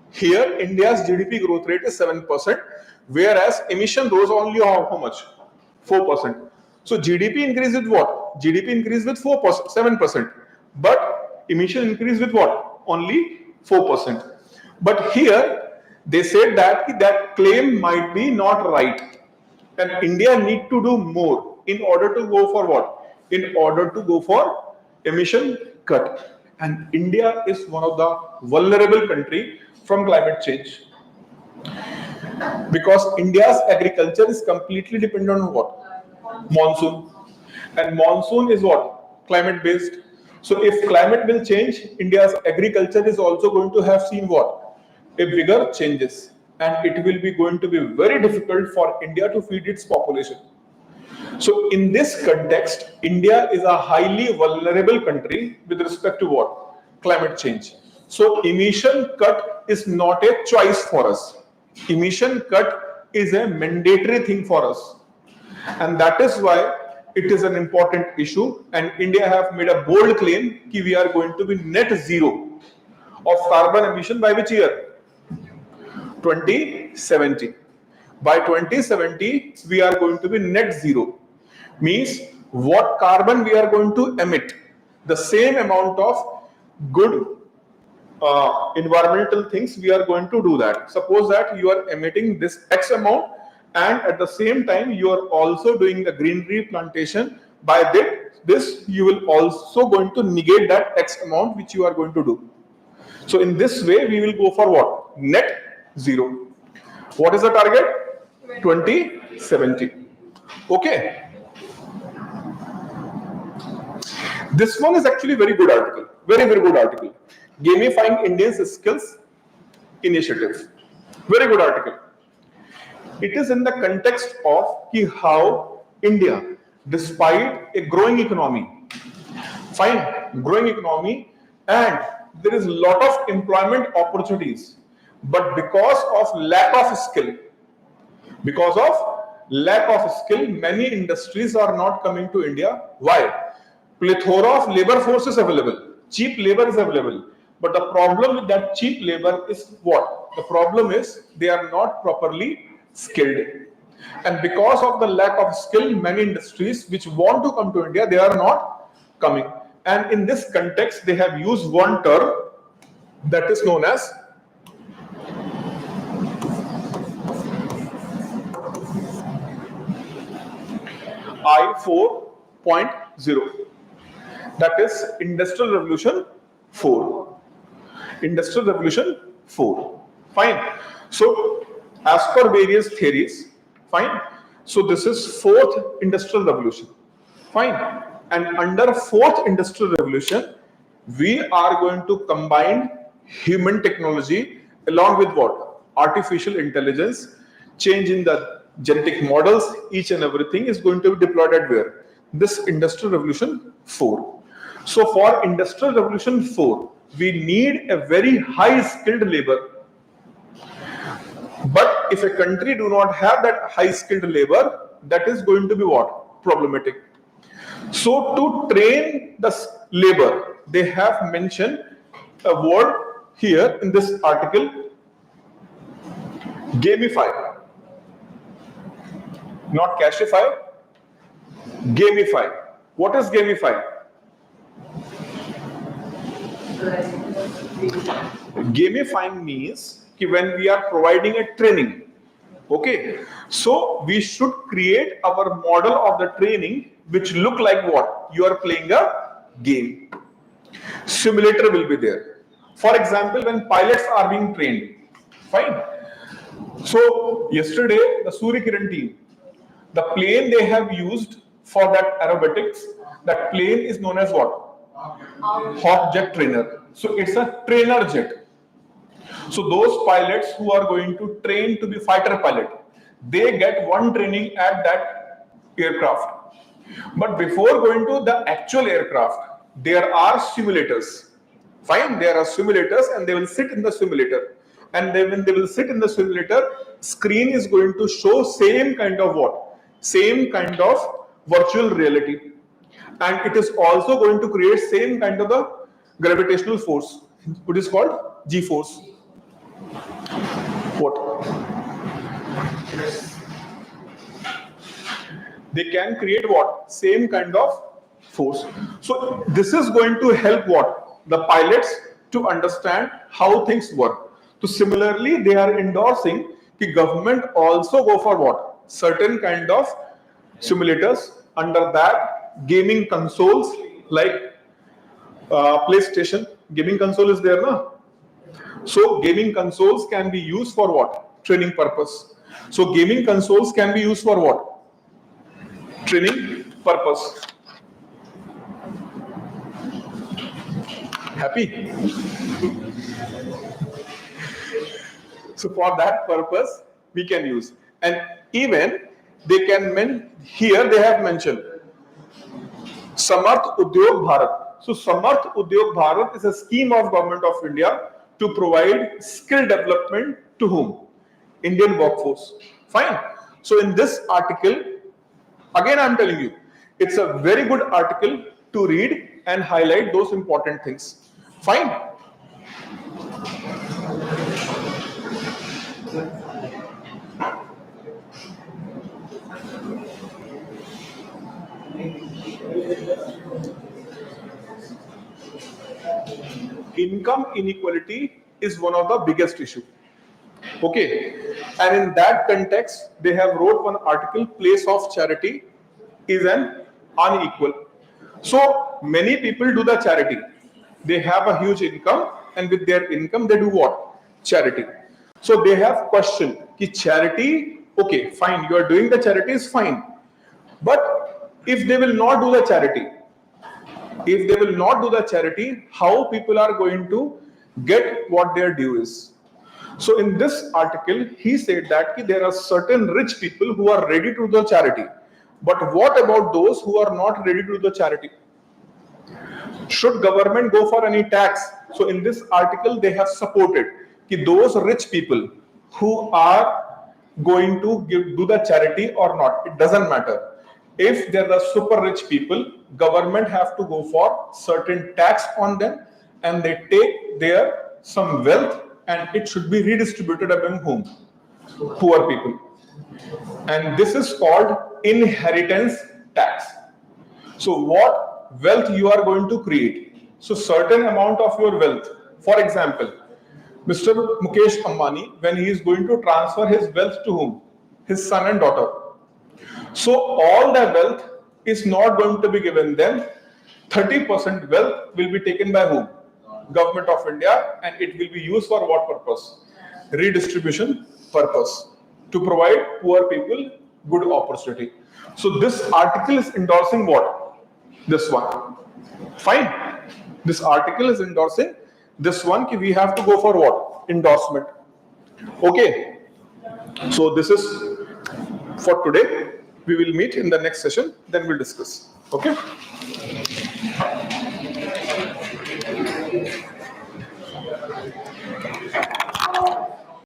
Here India's GDP growth rate is 7%, whereas emission rose only how much? 4%. So GDP increased with what? GDP increased with 4%, 7%. But emission increased with what? Only 4%. But here they said that that claim might be not right. And India need to do more in order to go for what? In order to go for emission cut. And India is one of the vulnerable country from climate change. Because India's agriculture is completely dependent on what? Monsoon. And monsoon is what? Climate based. So if climate will change, India's agriculture is also going to have seen what? A bigger changes. And it will be going to be very difficult for India to feed its population. So in this context, India is a highly vulnerable country with respect to what? climate change. So emission cut is not a choice for us. Emission cut is a mandatory thing for us. And that is why it is an important issue, and India have made a bold claim that we are going to be net zero of carbon emission by which year? 2070. By 2070, we are going to be net zero. Means what carbon we are going to emit, the same amount of good environmental things we are going to do that. Suppose that you are emitting this X amount, and at the same time you are also doing the greenery plantation. By this you will also going to negate that X amount which you are going to do. So in this way we will go for what? Net zero. What is the target? 2070. Okay. This one is actually very good article. Very good article. Gamifying Indians Skills Initiative. Very good article. It is in the context of how India, despite a growing economy, growing economy, and there is a lot of employment opportunities, but because of lack of skill, many industries are not coming to India. Why? Plethora of labor force is available, cheap labor is available, but the problem with that cheap labor is what? The problem is they are not properly skilled, and because of the lack of skill, many industries which want to come to India, they are not coming. And in this context, they have used one term that is known as I4.0. That is Industrial Revolution 4. Industrial Revolution 4. Fine. So, as per various theories, fine. So, this is fourth industrial revolution. Fine. And under fourth industrial revolution, we are going to combine human technology along with what? Artificial intelligence, change in the genetic models, each and everything is going to be deployed at where? This Industrial Revolution 4. So for Industrial Revolution 4, we need a very high skilled labor. But if a country do not have that high skilled labor, that is going to be what? Problematic. So to train the labor, they have mentioned a word here in this article, gamify. Not cashify, gamify. What is gamify? Gamifying means when we are providing a training, okay, so we should create our model of the training which look like what? You are playing a game. Simulator will be there. For example, when pilots are being trained, fine. So yesterday the Surya Kiran team, the plane they have used for that aerobatics, that plane is known as what? Hawk jet trainer. So it's a trainer jet. So those pilots who are going to train to be fighter pilot, they get one training at that aircraft. But before going to the actual aircraft, there are simulators. Fine, there are simulators and they will sit in the simulator. And then when they will sit in the simulator, screen is going to show same kind of what? Same kind of virtual reality. And it is also going to create same kind of the gravitational force, which is called G-force. What? They can create what? Same kind of force. So this is going to help what? The pilots to understand how things work. So similarly, they are endorsing the government also go for what? Certain kind of simulators. Under that, gaming consoles like PlayStation. Gaming console is there, no? So gaming consoles can be used for what? Training purpose. So gaming consoles can be used for what? Training purpose. Happy? So for that purpose, we can use. And even they can here they have mentioned Samarth Udyog Bharat. So Samarth Udyog Bharat is a scheme of Government of India to provide skill development to whom? Indian workforce. Fine. So in this article, again I'm telling you, it's a very good article to read and highlight those important things. Fine. Income inequality is one of the biggest issue. Okay, and in that context, they have wrote one article: place of charity is an unequal. So many people do the charity. They have a huge income, and with their income, they do what? Charity. So they have questioned कि charity, okay, fine, you are doing the charity is fine, but if they will not do the charity, if they will not do the charity, how people are going to get what their due is? So in this article, he said that there are certain rich people who are ready to do the charity. But what about those who are not ready to do the charity? Should government go for any tax? So in this article, they have supported that those rich people who are going to do the charity or not, it doesn't matter. If there are super rich people, government have to go for certain tax on them, and they take their some wealth, and it should be redistributed among whom? Poor people. And this is called inheritance tax. So what wealth you are going to create? So certain amount of your wealth, for example, Mr. Mukesh Ambani, when he is going to transfer his wealth to whom? His son and daughter. So all the wealth is not going to be given them. 30% wealth will be taken by whom? Government of India, and it will be used for what purpose? Redistribution purpose, to provide poor people good opportunity. So this article is endorsing what? This one. Fine. This article is endorsing this one. We have to go for what? Endorsement. Okay. So this is for today. We will meet in the next session. Then we'll discuss. Okay.